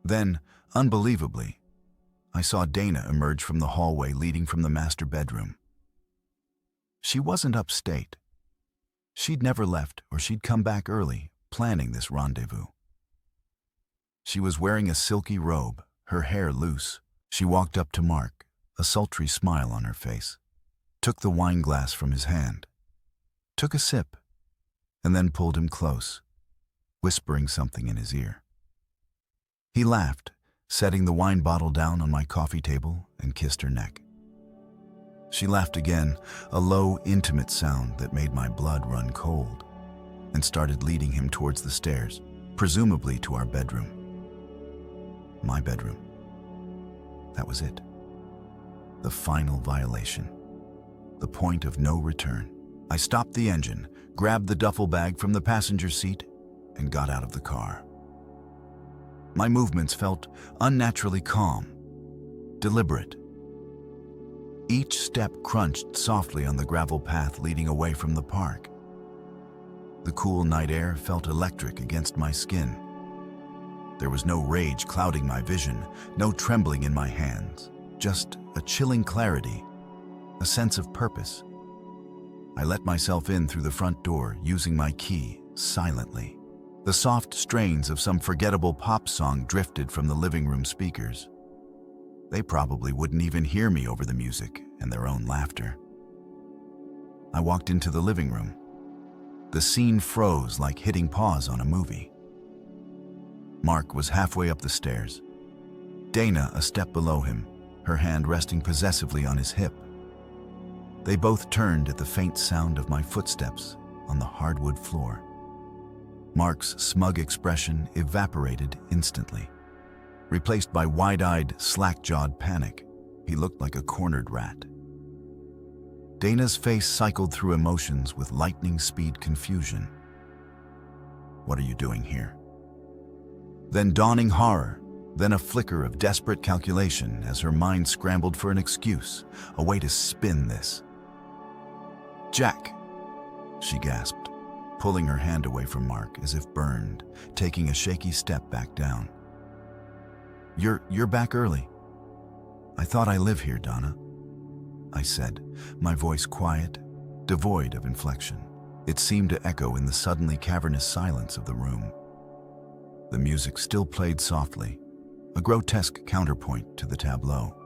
Then, unbelievably, I saw Dana emerge from the hallway leading from the master bedroom. She wasn't upstate. She'd never left, or she'd come back early, planning this rendezvous. She was wearing a silky robe, her hair loose. She walked up to Mark, a sultry smile on her face, took the wine glass from his hand, took a sip, and then pulled him close, whispering something in his ear. He laughed, setting the wine bottle down on my coffee table, and kissed her neck. She laughed again, a low, intimate sound that made my blood run cold, and started leading him towards the stairs, presumably to our bedroom. My bedroom. That was it. The final violation. The point of no return. I stopped the engine, grabbed the duffel bag from the passenger seat, and got out of the car. My movements felt unnaturally calm, deliberate. Each step crunched softly on the gravel path leading away from the park. The cool night air felt electric against my skin. There was no rage clouding my vision, no trembling in my hands, just a chilling clarity, a sense of purpose. I let myself in through the front door, using my key, silently. The soft strains of some forgettable pop song drifted from the living room speakers. They probably wouldn't even hear me over the music and their own laughter. I walked into the living room. The scene froze like hitting pause on a movie. Mark was halfway up the stairs. Dana a step below him, her hand resting possessively on his hip. They both turned at the faint sound of my footsteps on the hardwood floor. Mark's smug expression evaporated instantly. Replaced by wide-eyed, slack-jawed panic, he looked like a cornered rat. Dana's face cycled through emotions with lightning-speed confusion. What are you doing here? Then dawning horror, then a flicker of desperate calculation as her mind scrambled for an excuse, a way to spin this. Jack, she gasped, pulling her hand away from Mark as if burned, taking a shaky step back down. You're back early. I thought I live here, Donna, I said, my voice quiet, devoid of inflection. It seemed to echo in the suddenly cavernous silence of the room. The music still played softly, a grotesque counterpoint to the tableau.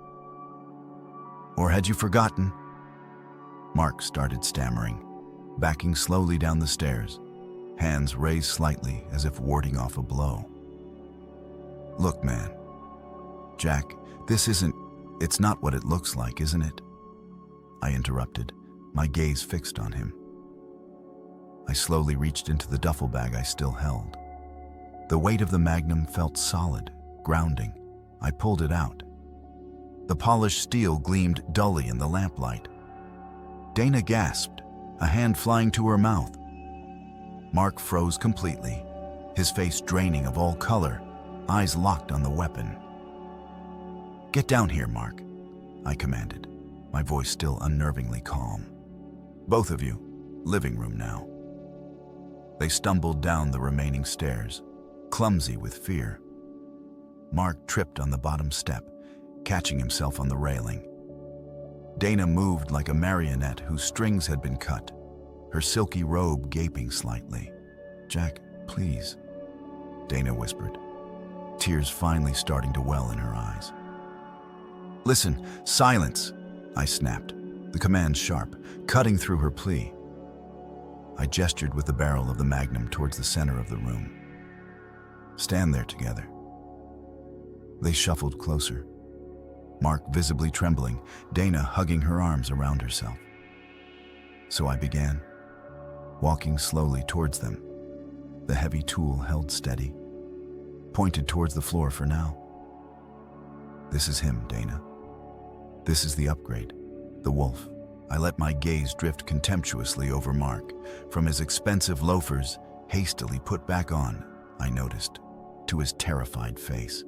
Or had you forgotten? Mark started stammering, backing slowly down the stairs, hands raised slightly as if warding off a blow. Look, man. Jack, it's not what it looks like, isn't it? I interrupted, my gaze fixed on him. I slowly reached into the duffel bag I still held. The weight of the Magnum felt solid, grounding. I pulled it out. The polished steel gleamed dully in the lamplight. Dana gasped, a hand flying to her mouth. Mark froze completely, his face draining of all color, eyes locked on the weapon. Get down here, Mark, I commanded, my voice still unnervingly calm. Both of you, living room now. They stumbled down the remaining stairs, clumsy with fear. Mark tripped on the bottom step, catching himself on the railing. Dana moved like a marionette whose strings had been cut, her silky robe gaping slightly. Jack, please, Dana whispered, tears finally starting to well in her eyes. Listen, silence, I snapped, the command sharp, cutting through her plea. I gestured with the barrel of the Magnum towards the center of the room. Stand there together. They shuffled closer, Mark visibly trembling, Dana hugging her arms around herself. So I began. walking slowly towards them, the heavy tool held steady, pointed towards the floor for now. This is him, Dana. This is the upgrade, the wolf. I let my gaze drift contemptuously over Mark, from his expensive loafers, hastily put back on, I noticed, to his terrified face.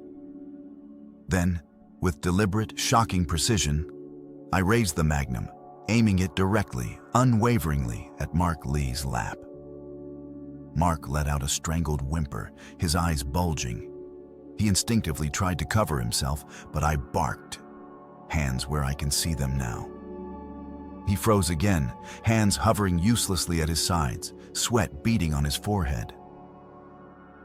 Then, with deliberate, shocking precision, I raised the magnum, aiming it directly, unwaveringly, at Mark Lee's lap. Mark let out a strangled whimper, his eyes bulging. He instinctively tried to cover himself, but I barked, hands where I can see them now. He froze again, hands hovering uselessly at his sides, sweat beading on his forehead.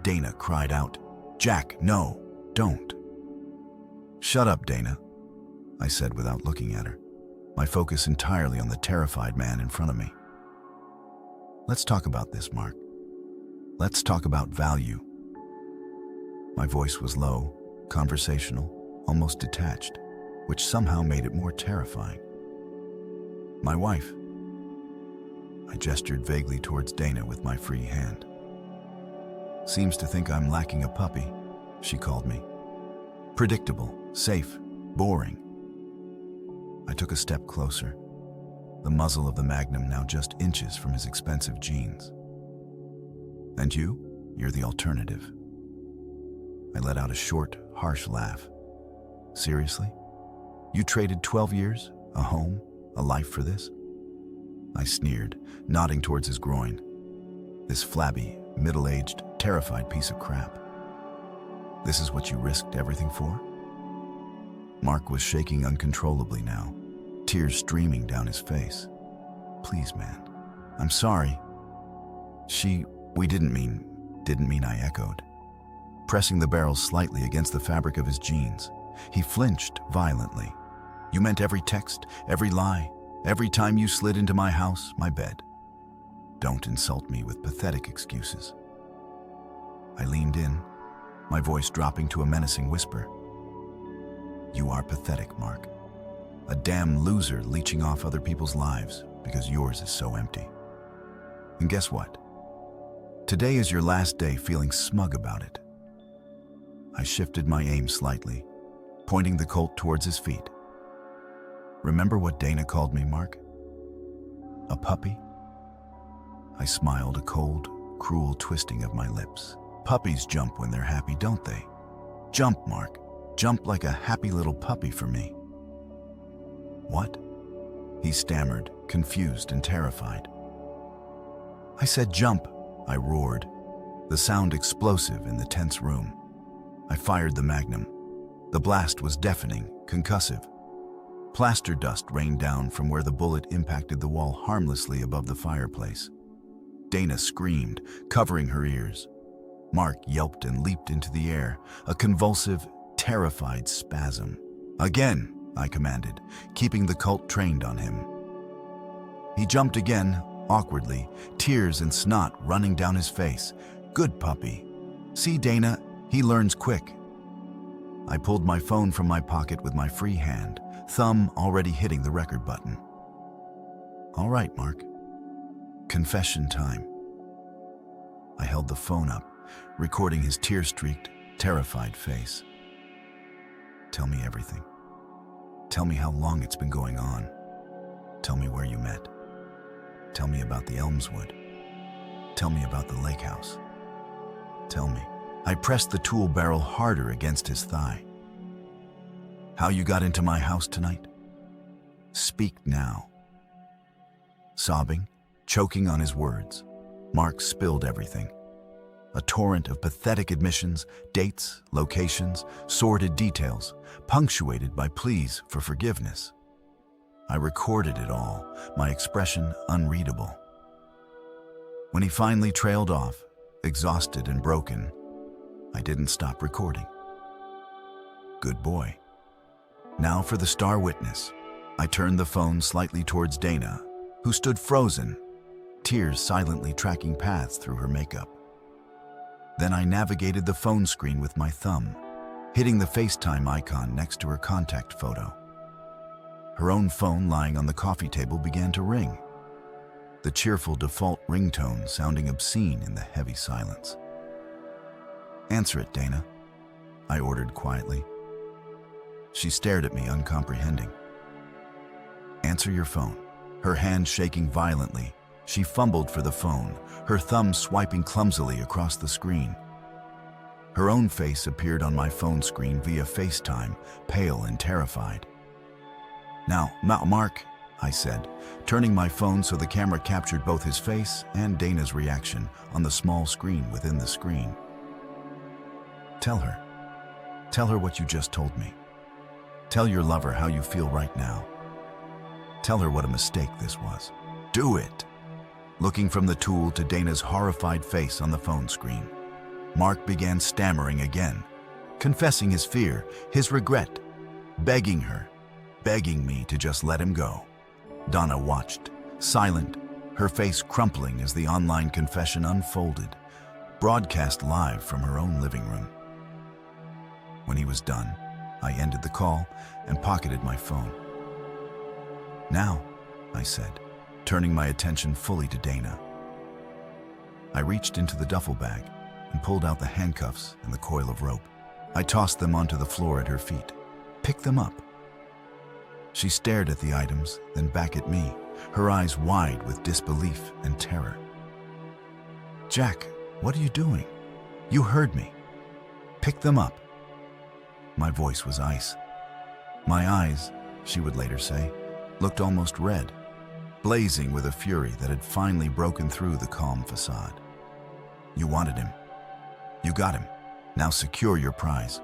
Dana cried out, "Jack, no, don't." "Shut up, Dana," I said without looking at her, my focus entirely on the terrified man in front of me. "Let's talk about this, Mark. Let's talk about value." My voice was low, conversational, almost detached, which somehow made it more terrifying. "My wife." I gestured vaguely towards Dana with my free hand. "Seems to think I'm lacking a puppy," she called me. "Predictable, safe, boring." I took a step closer, the muzzle of the magnum now just inches from his expensive jeans. "And you're the alternative." I let out a short, harsh laugh. "Seriously? You traded 12 years, a home, a life for this?" I sneered, nodding towards his groin. This flabby, middle-aged, terrified piece of crap. "This is what you risked everything for?" Mark was shaking uncontrollably now, tears streaming down his face. "Please, man. I'm sorry." We didn't mean, I echoed, pressing the barrel slightly against the fabric of his jeans. He flinched violently. "You meant every text, every lie, every time you slid into my house, my bed. Don't insult me with pathetic excuses." I leaned in, my voice dropping to a menacing whisper. "You are pathetic, Mark. A damn loser leeching off other people's lives because yours is so empty. And guess what? Today is your last day feeling smug about it." I shifted my aim slightly, pointing the Colt towards his feet. "Remember what Dana called me, Mark? A puppy?" I smiled, a cold, cruel twisting of my lips. "Puppies jump when they're happy, don't they? Jump, Mark. Jump like a happy little puppy for me." "What?" he stammered, confused and terrified. "I said jump," I roared, the sound explosive in the tense room. I fired the magnum. The blast was deafening, concussive. Plaster dust rained down from where the bullet impacted the wall harmlessly above the fireplace. Dana screamed, covering her ears. Mark yelped and leaped into the air, a convulsive, terrified spasm. "Again," I commanded, keeping the Colt trained on him. He jumped again, awkwardly, tears and snot running down his face. "Good puppy. See, Dana, he learns quick." I pulled my phone from my pocket with my free hand, thumb already hitting the record button. "All right, Mark. Confession time." I held the phone up, recording his tear-streaked, terrified face. "Tell me everything. Tell me how long it's been going on. Tell me where you met. Tell me about the Elmswood. Tell me about the lake house. Tell me." I pressed the tool barrel harder against his thigh. "How you got into my house tonight? Speak now." Sobbing, choking on his words, Mark spilled everything. A torrent of pathetic admissions, dates, locations, sordid details, punctuated by pleas for forgiveness. I recorded it all, my expression unreadable. When he finally trailed off, exhausted and broken, I didn't stop recording. Good boy. Now for the star witness. I turned the phone slightly towards Dana, who stood frozen, tears silently tracking paths through her makeup. Then I navigated the phone screen with my thumb, hitting the FaceTime icon next to her contact photo. Her own phone lying on the coffee table began to ring. the cheerful default ringtone sounding obscene in the heavy silence. "Answer it, Dana," I ordered quietly. She stared at me, uncomprehending. "Answer your phone." Her hand shaking violently, she fumbled for the phone, her thumb swiping clumsily across the screen. Her own face appeared on my phone screen via FaceTime, pale and terrified. "Now, Mark," I said, turning my phone so the camera captured both his face and Dana's reaction on the small screen within the screen. Tell her what you just told me. Tell your lover how you feel right now. Tell her what a mistake this was. Do it." Looking from the tool to Dana's horrified face on the phone screen, Mark began stammering again, confessing his fear, his regret, begging me to just let him go. Donna watched, silent, her face crumpling as the online confession unfolded, broadcast live from her own living room. When he was done, I ended the call and pocketed my phone. "Now," I said, turning my attention fully to Dana. I reached into the duffel bag and pulled out the handcuffs and the coil of rope. I tossed them onto the floor at her feet. "Pick them up." She stared at the items, then back at me, her eyes wide with disbelief and terror. "Jack, what are you doing? You heard me. Pick them up." My voice was ice. My eyes, she would later say, looked almost red, blazing with a fury that had finally broken through the calm facade. "You wanted him. You got him. Now secure your prize."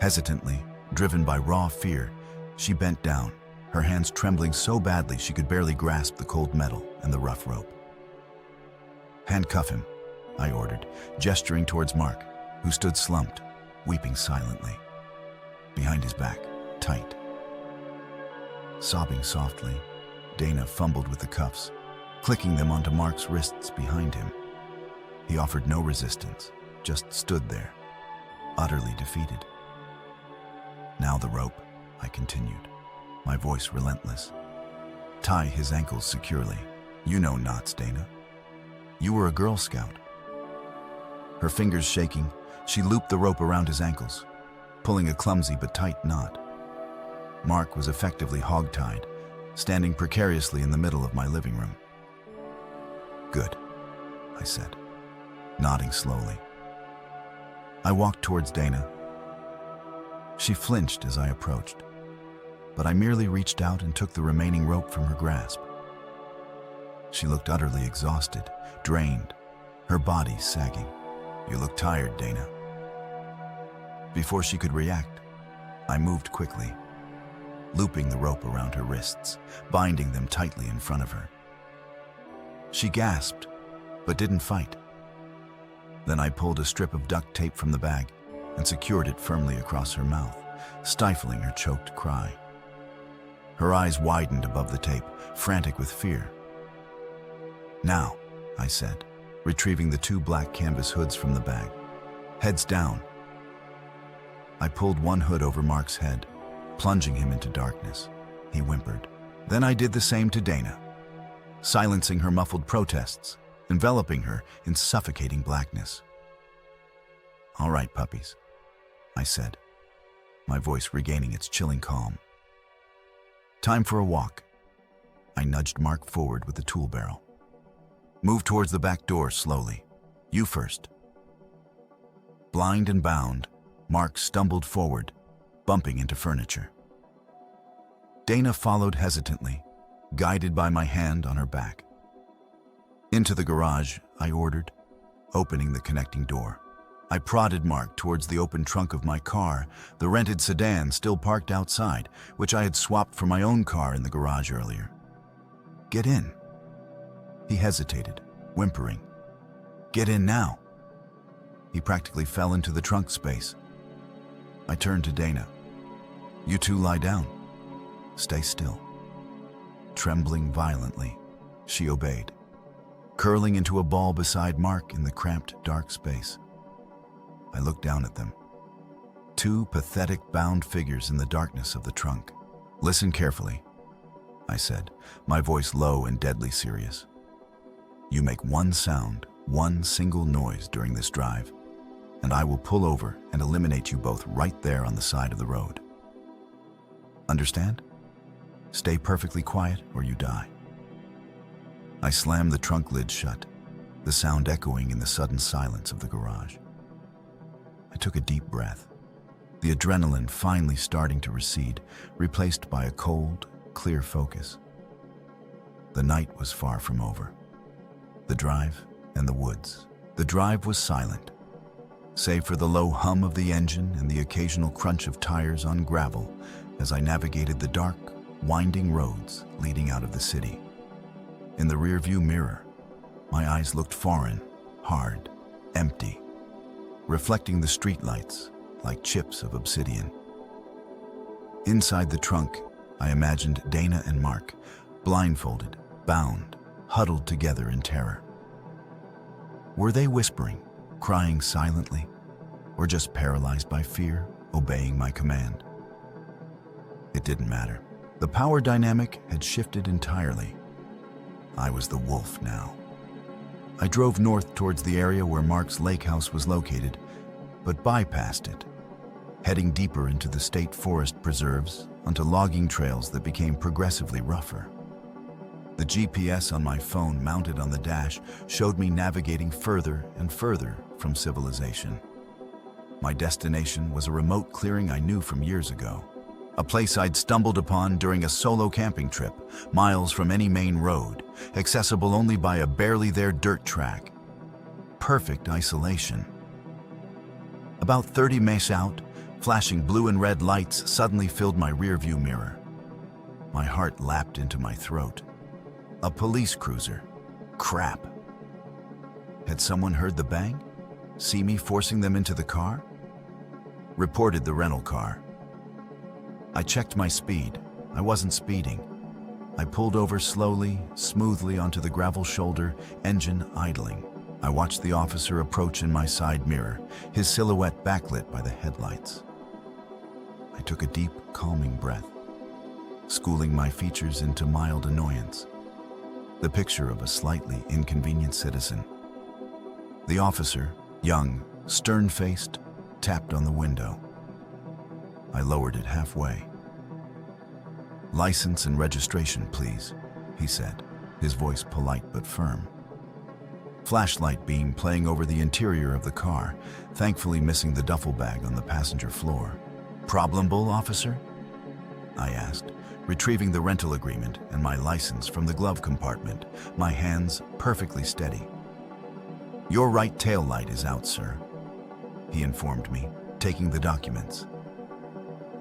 Hesitantly, driven by raw fear, she bent down, her hands trembling so badly she could barely grasp the cold metal and the rough rope. "Handcuff him," I ordered, gesturing towards Mark, who stood slumped, weeping silently. Behind his back, tight. Sobbing softly, Dana fumbled with the cuffs, clicking them onto Mark's wrists behind him. He offered no resistance, just stood there, utterly defeated. "Now the rope," I continued, my voice relentless. "Tie his ankles securely. You know knots, Dana. You were a Girl Scout." Her fingers shaking, she looped the rope around his ankles, pulling a clumsy but tight knot. Mark was effectively hogtied, standing precariously in the middle of my living room. "Good," I said, nodding slowly. I walked towards Dana. She flinched as I approached, but I merely reached out and took the remaining rope from her grasp. She looked utterly exhausted, drained, her body sagging. "You look tired, Dana." Before she could react, I moved quickly, looping the rope around her wrists, binding them tightly in front of her. She gasped, but didn't fight. Then I pulled a strip of duct tape from the bag and secured it firmly across her mouth, stifling her choked cry. Her eyes widened above the tape, frantic with fear. "Now," I said, retrieving the 2 black canvas hoods from the bag. "Heads down." I pulled one hood over Mark's head, plunging him into darkness. He whimpered. Then I did the same to Dana, silencing her muffled protests, enveloping her in suffocating blackness. "All right, puppies," I said, my voice regaining its chilling calm. "Time for a walk." I nudged Mark forward with the tool barrel. "Move towards the back door slowly. You first." Blind and bound, Mark stumbled forward, bumping into furniture. Dana followed hesitantly, guided by my hand on her back. "Into the garage," I ordered, opening the connecting door. I prodded Mark towards the open trunk of my car, the rented sedan still parked outside, which I had swapped for my own car in the garage earlier. "Get in." He hesitated, whimpering. "Get in now." He practically fell into the trunk space. I turned to Dana. "You two lie down. Stay still." Trembling violently, she obeyed, curling into a ball beside Mark in the cramped, dark space. I looked down at them. 2 pathetic, bound figures in the darkness of the trunk. "Listen carefully," I said, my voice low and deadly serious. You make one sound, one single noise during this drive, and I will pull over and eliminate you both right there on the side of the road. Understand? Stay perfectly quiet or you die. I slammed the trunk lid shut, the sound echoing in the sudden silence of the garage. I took a deep breath, the adrenaline finally starting to recede, replaced by a cold, clear focus. The night was far from over. The drive and the woods. The drive was silent, save for the low hum of the engine and the occasional crunch of tires on gravel as I navigated the dark, winding roads leading out of the city. In the rearview mirror, my eyes looked foreign, hard, empty, reflecting the streetlights like chips of obsidian. Inside the trunk, I imagined Dana and Mark, blindfolded, bound, huddled together in terror. Were they whispering, crying silently, or just paralyzed by fear, obeying my command? It didn't matter. The power dynamic had shifted entirely. I was the wolf now. I drove north towards the area where Mark's lake house was located, but bypassed it, heading deeper into the state forest preserves onto logging trails that became progressively rougher. The GPS on my phone mounted on the dash showed me navigating further and further from civilization. My destination was a remote clearing I knew from years ago, a place I'd stumbled upon during a solo camping trip, miles from any main road, accessible only by a barely there dirt track. Perfect isolation. About 30 miles out, flashing blue and red lights suddenly filled my rearview mirror. My heart lapped into my throat. A police cruiser. Crap. Had someone heard the bang? See me forcing them into the car? Reported the rental car. I checked my speed. I wasn't speeding. I pulled over slowly, smoothly onto the gravel shoulder, engine idling. I watched the officer approach in my side mirror, his silhouette backlit by the headlights. I took a deep, calming breath, schooling my features into mild annoyance. The picture of a slightly inconvenient citizen. The officer, young, stern-faced, tapped on the window. I lowered it halfway. "License and registration, please," he said, his voice polite but firm. Flashlight beam playing over the interior of the car, thankfully missing the duffel bag on the passenger floor. "Problemable, officer?" I asked, retrieving the rental agreement and my license from the glove compartment, my hands perfectly steady. "Your right tail light is out, sir," he informed me, taking the documents.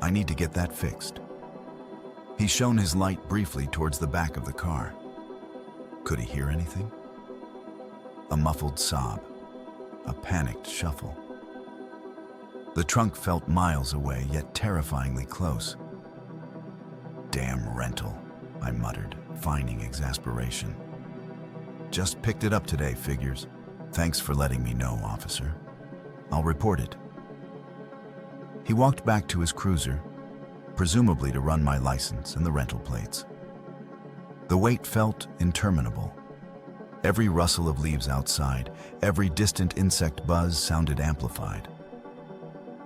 "I need to get that fixed." He shone his light briefly towards the back of the car. Could he hear anything? A muffled sob, a panicked shuffle. The trunk felt miles away, yet terrifyingly close. "Damn rental," I muttered, feigning exasperation. "Just picked it up today, figures. Thanks for letting me know, officer. I'll report it." He walked back to his cruiser, presumably to run my license and the rental plates. The wait felt interminable. Every rustle of leaves outside, every distant insect buzz sounded amplified.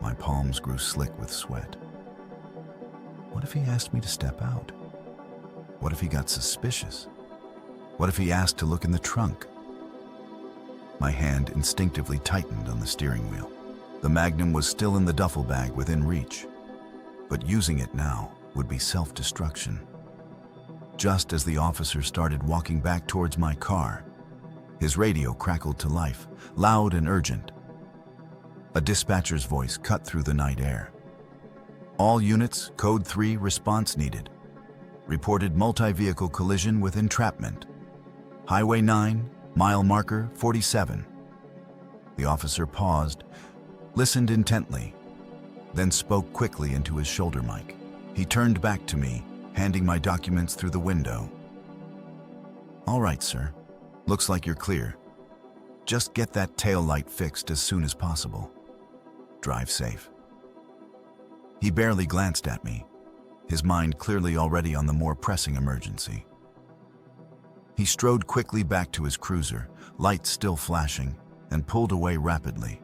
My palms grew slick with sweat. What if he asked me to step out? What if he got suspicious? What if he asked to look in the trunk? My hand instinctively tightened on the steering wheel. The Magnum was still in the duffel bag within reach, but using it now would be self-destruction. Just as the officer started walking back towards my car, his radio crackled to life, loud and urgent. A dispatcher's voice cut through the night air. "All units, Code 3, response needed. Reported multi-vehicle collision with entrapment. Highway 9, mile marker 47. The officer paused, listened intently, then spoke quickly into his shoulder mic. He turned back to me, handing my documents through the window. "All right, sir. Looks like you're clear. Just get that tail light fixed as soon as possible. Drive safe." He barely glanced at me, his mind clearly already on the more pressing emergency. He strode quickly back to his cruiser, lights still flashing, and pulled away rapidly,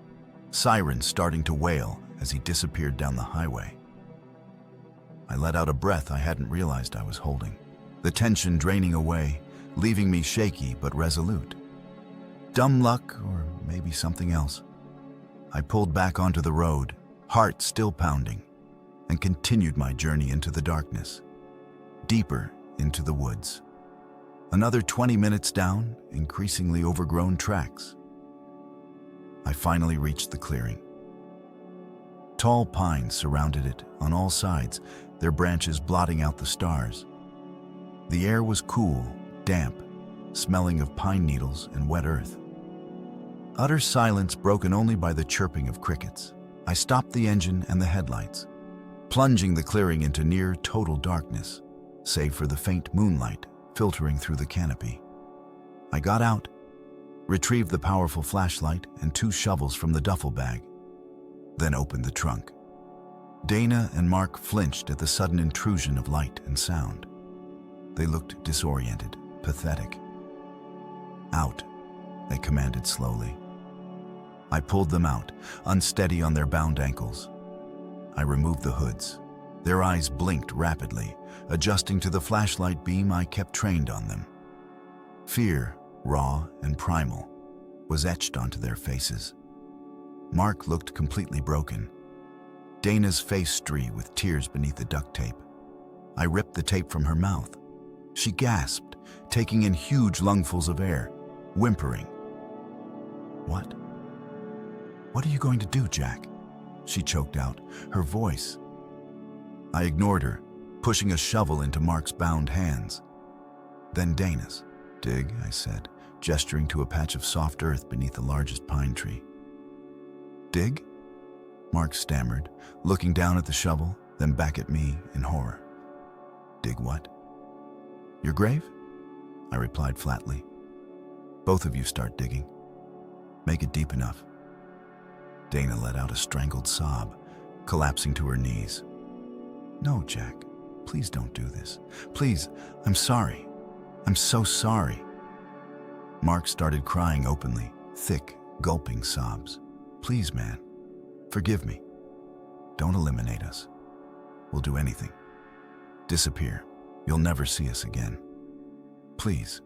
sirens starting to wail as he disappeared down the highway. I let out a breath I hadn't realized I was holding, the tension draining away, leaving me shaky but resolute. Dumb luck, or maybe something else. I pulled back onto the road, heart still pounding, and continued my journey into the darkness, deeper into the woods. Another 20 minutes down, increasingly overgrown tracks. I finally reached the clearing. Tall pines surrounded it on all sides, their branches blotting out the stars. The air was cool, damp, smelling of pine needles and wet earth. Utter silence broken only by the chirping of crickets. I stopped the engine and the headlights, plunging the clearing into near total darkness, save for the faint moonlight filtering through the canopy. I got out, retrieved the powerful flashlight and 2 shovels from the duffel bag, then opened the trunk. Dana and Mark flinched at the sudden intrusion of light and sound. They looked disoriented, pathetic. "Out," they commanded slowly. I pulled them out, unsteady on their bound ankles. I removed the hoods. Their eyes blinked rapidly, adjusting to the flashlight beam I kept trained on them. Fear, raw and primal, was etched onto their faces. Mark looked completely broken, Dana's face streaked with tears beneath the duct tape. I ripped the tape from her mouth. She gasped, taking in huge lungfuls of air, whimpering. "What? What are you going to do, Jack?" she choked out, her voice. I ignored her, pushing a shovel into Mark's bound hands. Then Dana's. "Dig," I said, gesturing to a patch of soft earth beneath the largest pine tree. "Dig?" Mark stammered, looking down at the shovel, then back at me in horror. "Dig what?" "Your grave?" I replied flatly. "Both of you start digging. Make it deep enough." Dana let out a strangled sob, collapsing to her knees. "No, Jack, please don't do this. Please, I'm sorry. I'm so sorry." Mark started crying openly, thick, gulping sobs. "Please, man, forgive me. Don't eliminate us. We'll do anything. Disappear. You'll never see us again. Please."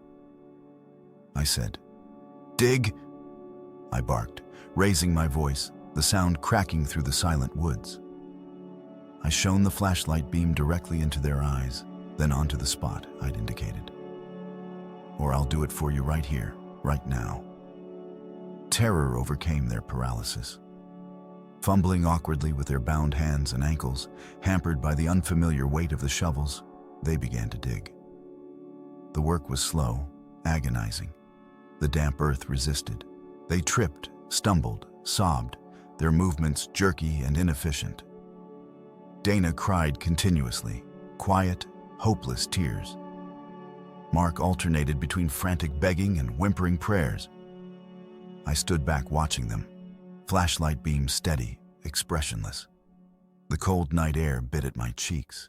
I said. "Dig!" I barked, raising my voice, the sound cracking through the silent woods. I shone the flashlight beam directly into their eyes, then onto the spot I'd indicated. "Or I'll do it for you right here, right now." Terror overcame their paralysis. Fumbling awkwardly with their bound hands and ankles, hampered by the unfamiliar weight of the shovels, they began to dig. The work was slow, agonizing. The damp earth resisted. They tripped, stumbled, sobbed, their movements jerky and inefficient. Dana cried continuously, quiet, hopeless tears. Mark alternated between frantic begging and whimpering prayers. I stood back watching them, flashlight beam steady, expressionless. The cold night air bit at my cheeks.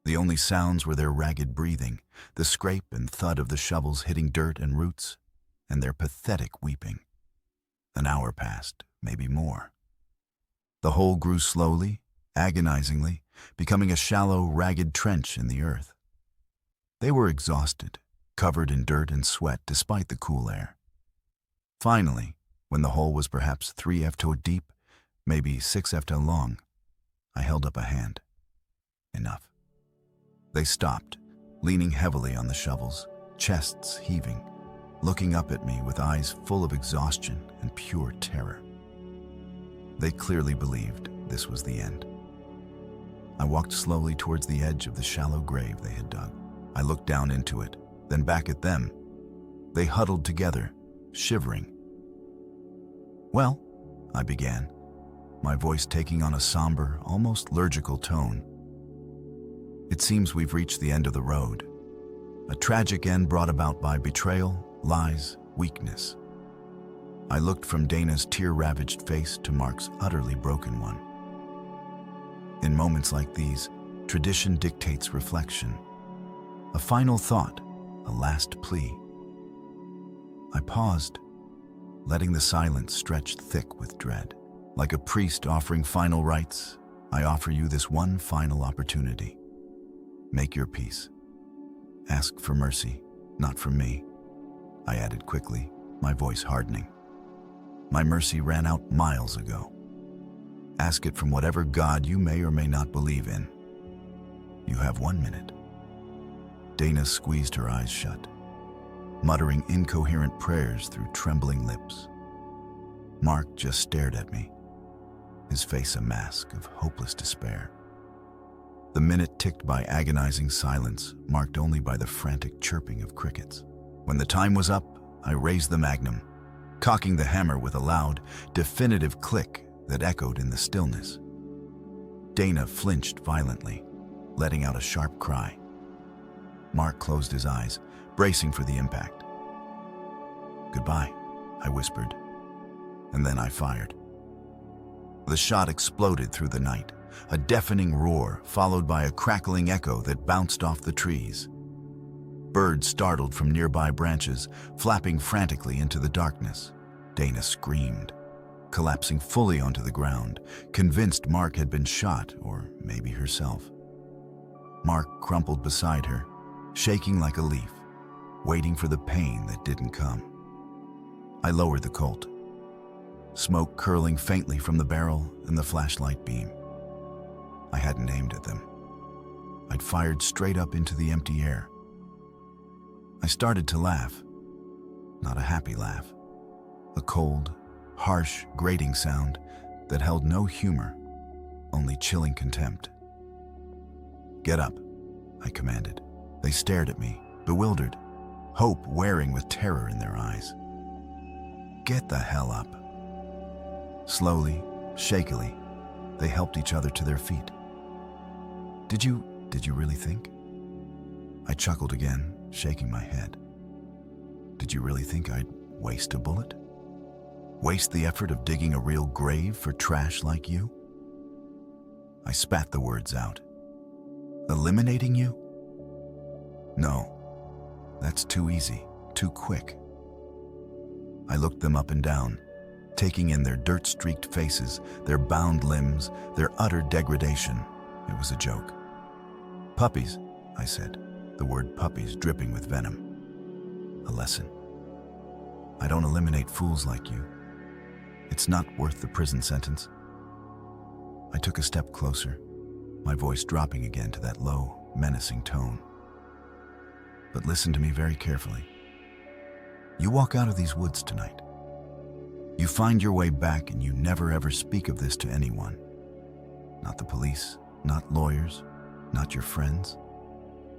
The only sounds were their ragged breathing, the scrape and thud of the shovels hitting dirt and roots, and their pathetic weeping. An hour passed, maybe more. The hole grew slowly, agonizingly, becoming a shallow, ragged trench in the earth. They were exhausted, covered in dirt and sweat despite the cool air. Finally, when the hole was perhaps 3 FTO deep, maybe 6 FTO long, I held up a hand. Enough. They stopped, leaning heavily on the shovels, chests heaving, looking up at me with eyes full of exhaustion and pure terror. They clearly believed this was the end. I walked slowly towards the edge of the shallow grave they had dug. I looked down into it, then back at them. They huddled together, shivering. "Well," I began, my voice taking on a somber, almost liturgical tone. "It seems we've reached the end of the road. A tragic end brought about by betrayal, lies, weakness." I looked from Dana's tear-ravaged face to Mark's utterly broken one. In moments like these, Tradition dictates reflection. A final thought, a last plea. I paused, letting the silence stretch thick with dread. Like a priest offering final rites, I offer you this one final opportunity. Make your peace. Ask for mercy, not from me, I added quickly, my voice hardening. My mercy ran out miles ago. Ask it from whatever God you may or may not believe in. You have 1 minute. Dana squeezed her eyes shut, muttering incoherent prayers through trembling lips. Mark just stared at me, his face a mask of hopeless despair. The minute ticked by agonizing silence, marked only by the frantic chirping of crickets. When the time was up, I raised the magnum, cocking the hammer with a loud, definitive click that echoed in the stillness. Dana flinched violently, letting out a sharp cry. Mark closed his eyes, bracing for the impact. "Goodbye," I whispered, and then I fired. The shot exploded through the night, a deafening roar followed by a crackling echo that bounced off the trees. Birds startled from nearby branches, flapping frantically into the darkness. Dana screamed, collapsing fully onto the ground, convinced Mark had been shot, or maybe herself. Mark crumpled beside her, shaking like a leaf, waiting for the pain that didn't come. I lowered the Colt, smoke curling faintly from the barrel and the flashlight beam. I hadn't aimed at them. I'd fired straight up into the empty air. I started to laugh, not a happy laugh, a cold, harsh, grating sound that held no humor, only chilling contempt. "Get up," I commanded. They stared at me, bewildered, hope wearing with terror in their eyes. "Get the hell up." Slowly, shakily, they helped each other to their feet. Did you really think?" I chuckled again, shaking my head. "Did you really think I'd waste a bullet? Waste the effort of digging a real grave for trash like you?" I spat the words out. "Eliminating you? No, that's too easy, too quick." I looked them up and down, taking in their dirt-streaked faces, their bound limbs, their utter degradation. It was a joke. "Puppies," I said, the word puppies dripping with venom. "A lesson. I don't eliminate fools like you. It's not worth the prison sentence." I took a step closer, my voice dropping again to that low, menacing tone. "But listen to me very carefully. You walk out of these woods tonight. You find your way back and you never ever speak of this to anyone. Not the police, not lawyers, not your friends,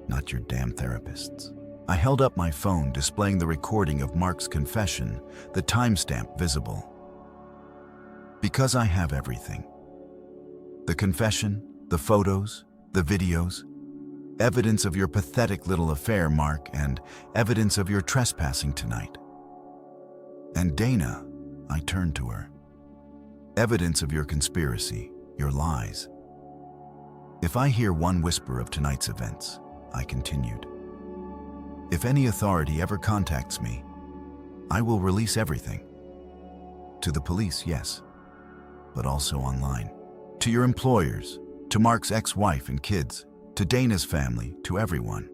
not your damn therapists." I held up my phone, displaying the recording of Mark's confession, the timestamp visible. "Because I have everything. The confession, the photos, the videos, evidence of your pathetic little affair, Mark, and evidence of your trespassing tonight. And Dana," I turned to her, "evidence of your conspiracy, your lies. If I hear one whisper of tonight's events," I continued, "if any authority ever contacts me, I will release everything. To the police, yes, but also online. To your employers, to Mark's ex-wife and kids, to Dana's family, to everyone.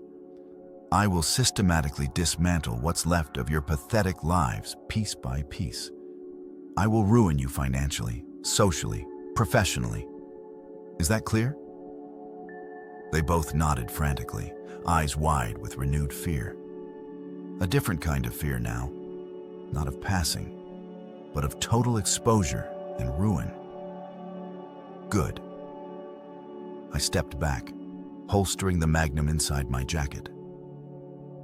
I will systematically dismantle what's left of your pathetic lives piece by piece. I will ruin you financially, socially, professionally. Is that clear?" They both nodded frantically, eyes wide with renewed fear. A different kind of fear now, not of passing, but of total exposure and ruin. "Good." I stepped back, holstering the magnum inside my jacket.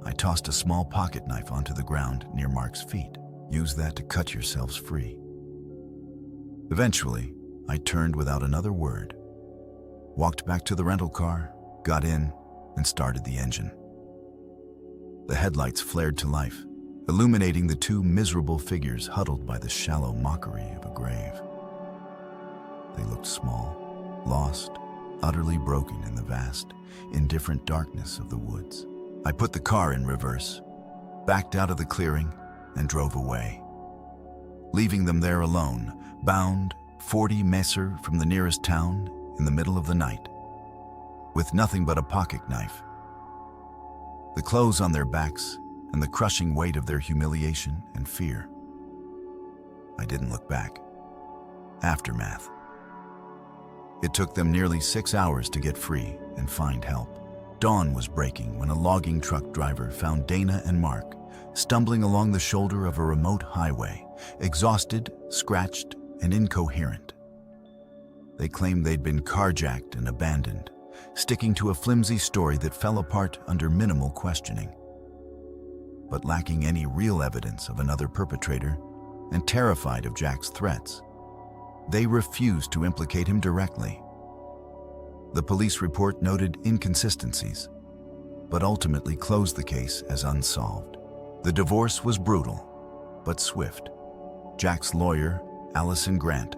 I tossed a small pocket knife onto the ground near Mark's feet. "Use that to cut yourselves free." Eventually, I turned without another word, walked back to the rental car, got in, and started the engine. The headlights flared to life, illuminating the two miserable figures huddled by the shallow mockery of a grave. They looked small, lost, utterly broken in the vast, indifferent darkness of the woods. I put the car in reverse, backed out of the clearing, and drove away, leaving them there alone, bound 40 Messer from the nearest town in the middle of the night, with nothing but a pocket knife, the clothes on their backs, and the crushing weight of their humiliation and fear. I didn't look back. Aftermath. It took them nearly 6 hours to get free and find help. Dawn was breaking when a logging truck driver found Dana and Mark stumbling along the shoulder of a remote highway, exhausted, scratched, and incoherent. They claimed they'd been carjacked and abandoned, sticking to a flimsy story that fell apart under minimal questioning. But lacking any real evidence of another perpetrator and terrified of Jack's threats, they refused to implicate him directly. The police report noted inconsistencies, but ultimately closed the case as unsolved. The divorce was brutal, but swift. Jack's lawyer, Allison Grant,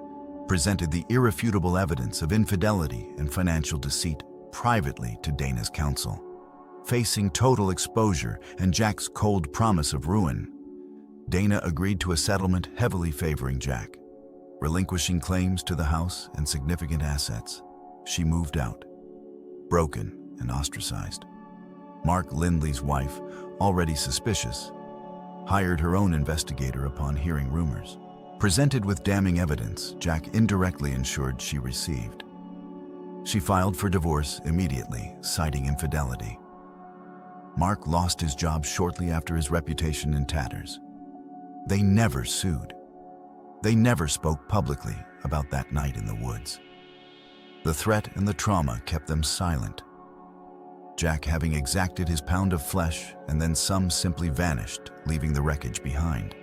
presented the irrefutable evidence of infidelity and financial deceit privately to Dana's counsel. Facing total exposure and Jack's cold promise of ruin, Dana agreed to a settlement heavily favoring Jack. Relinquishing claims to the house and significant assets, she moved out, broken and ostracized. Mark Lindley's wife, already suspicious, hired her own investigator upon hearing rumors. Presented with damning evidence Jack indirectly ensured she received, she filed for divorce immediately, citing infidelity. Mark lost his job shortly after, his reputation in tatters. They never sued. They never spoke publicly about that night in the woods. The threat and the trauma kept them silent. Jack having exacted his pound of flesh, and then some simply vanished, leaving the wreckage behind.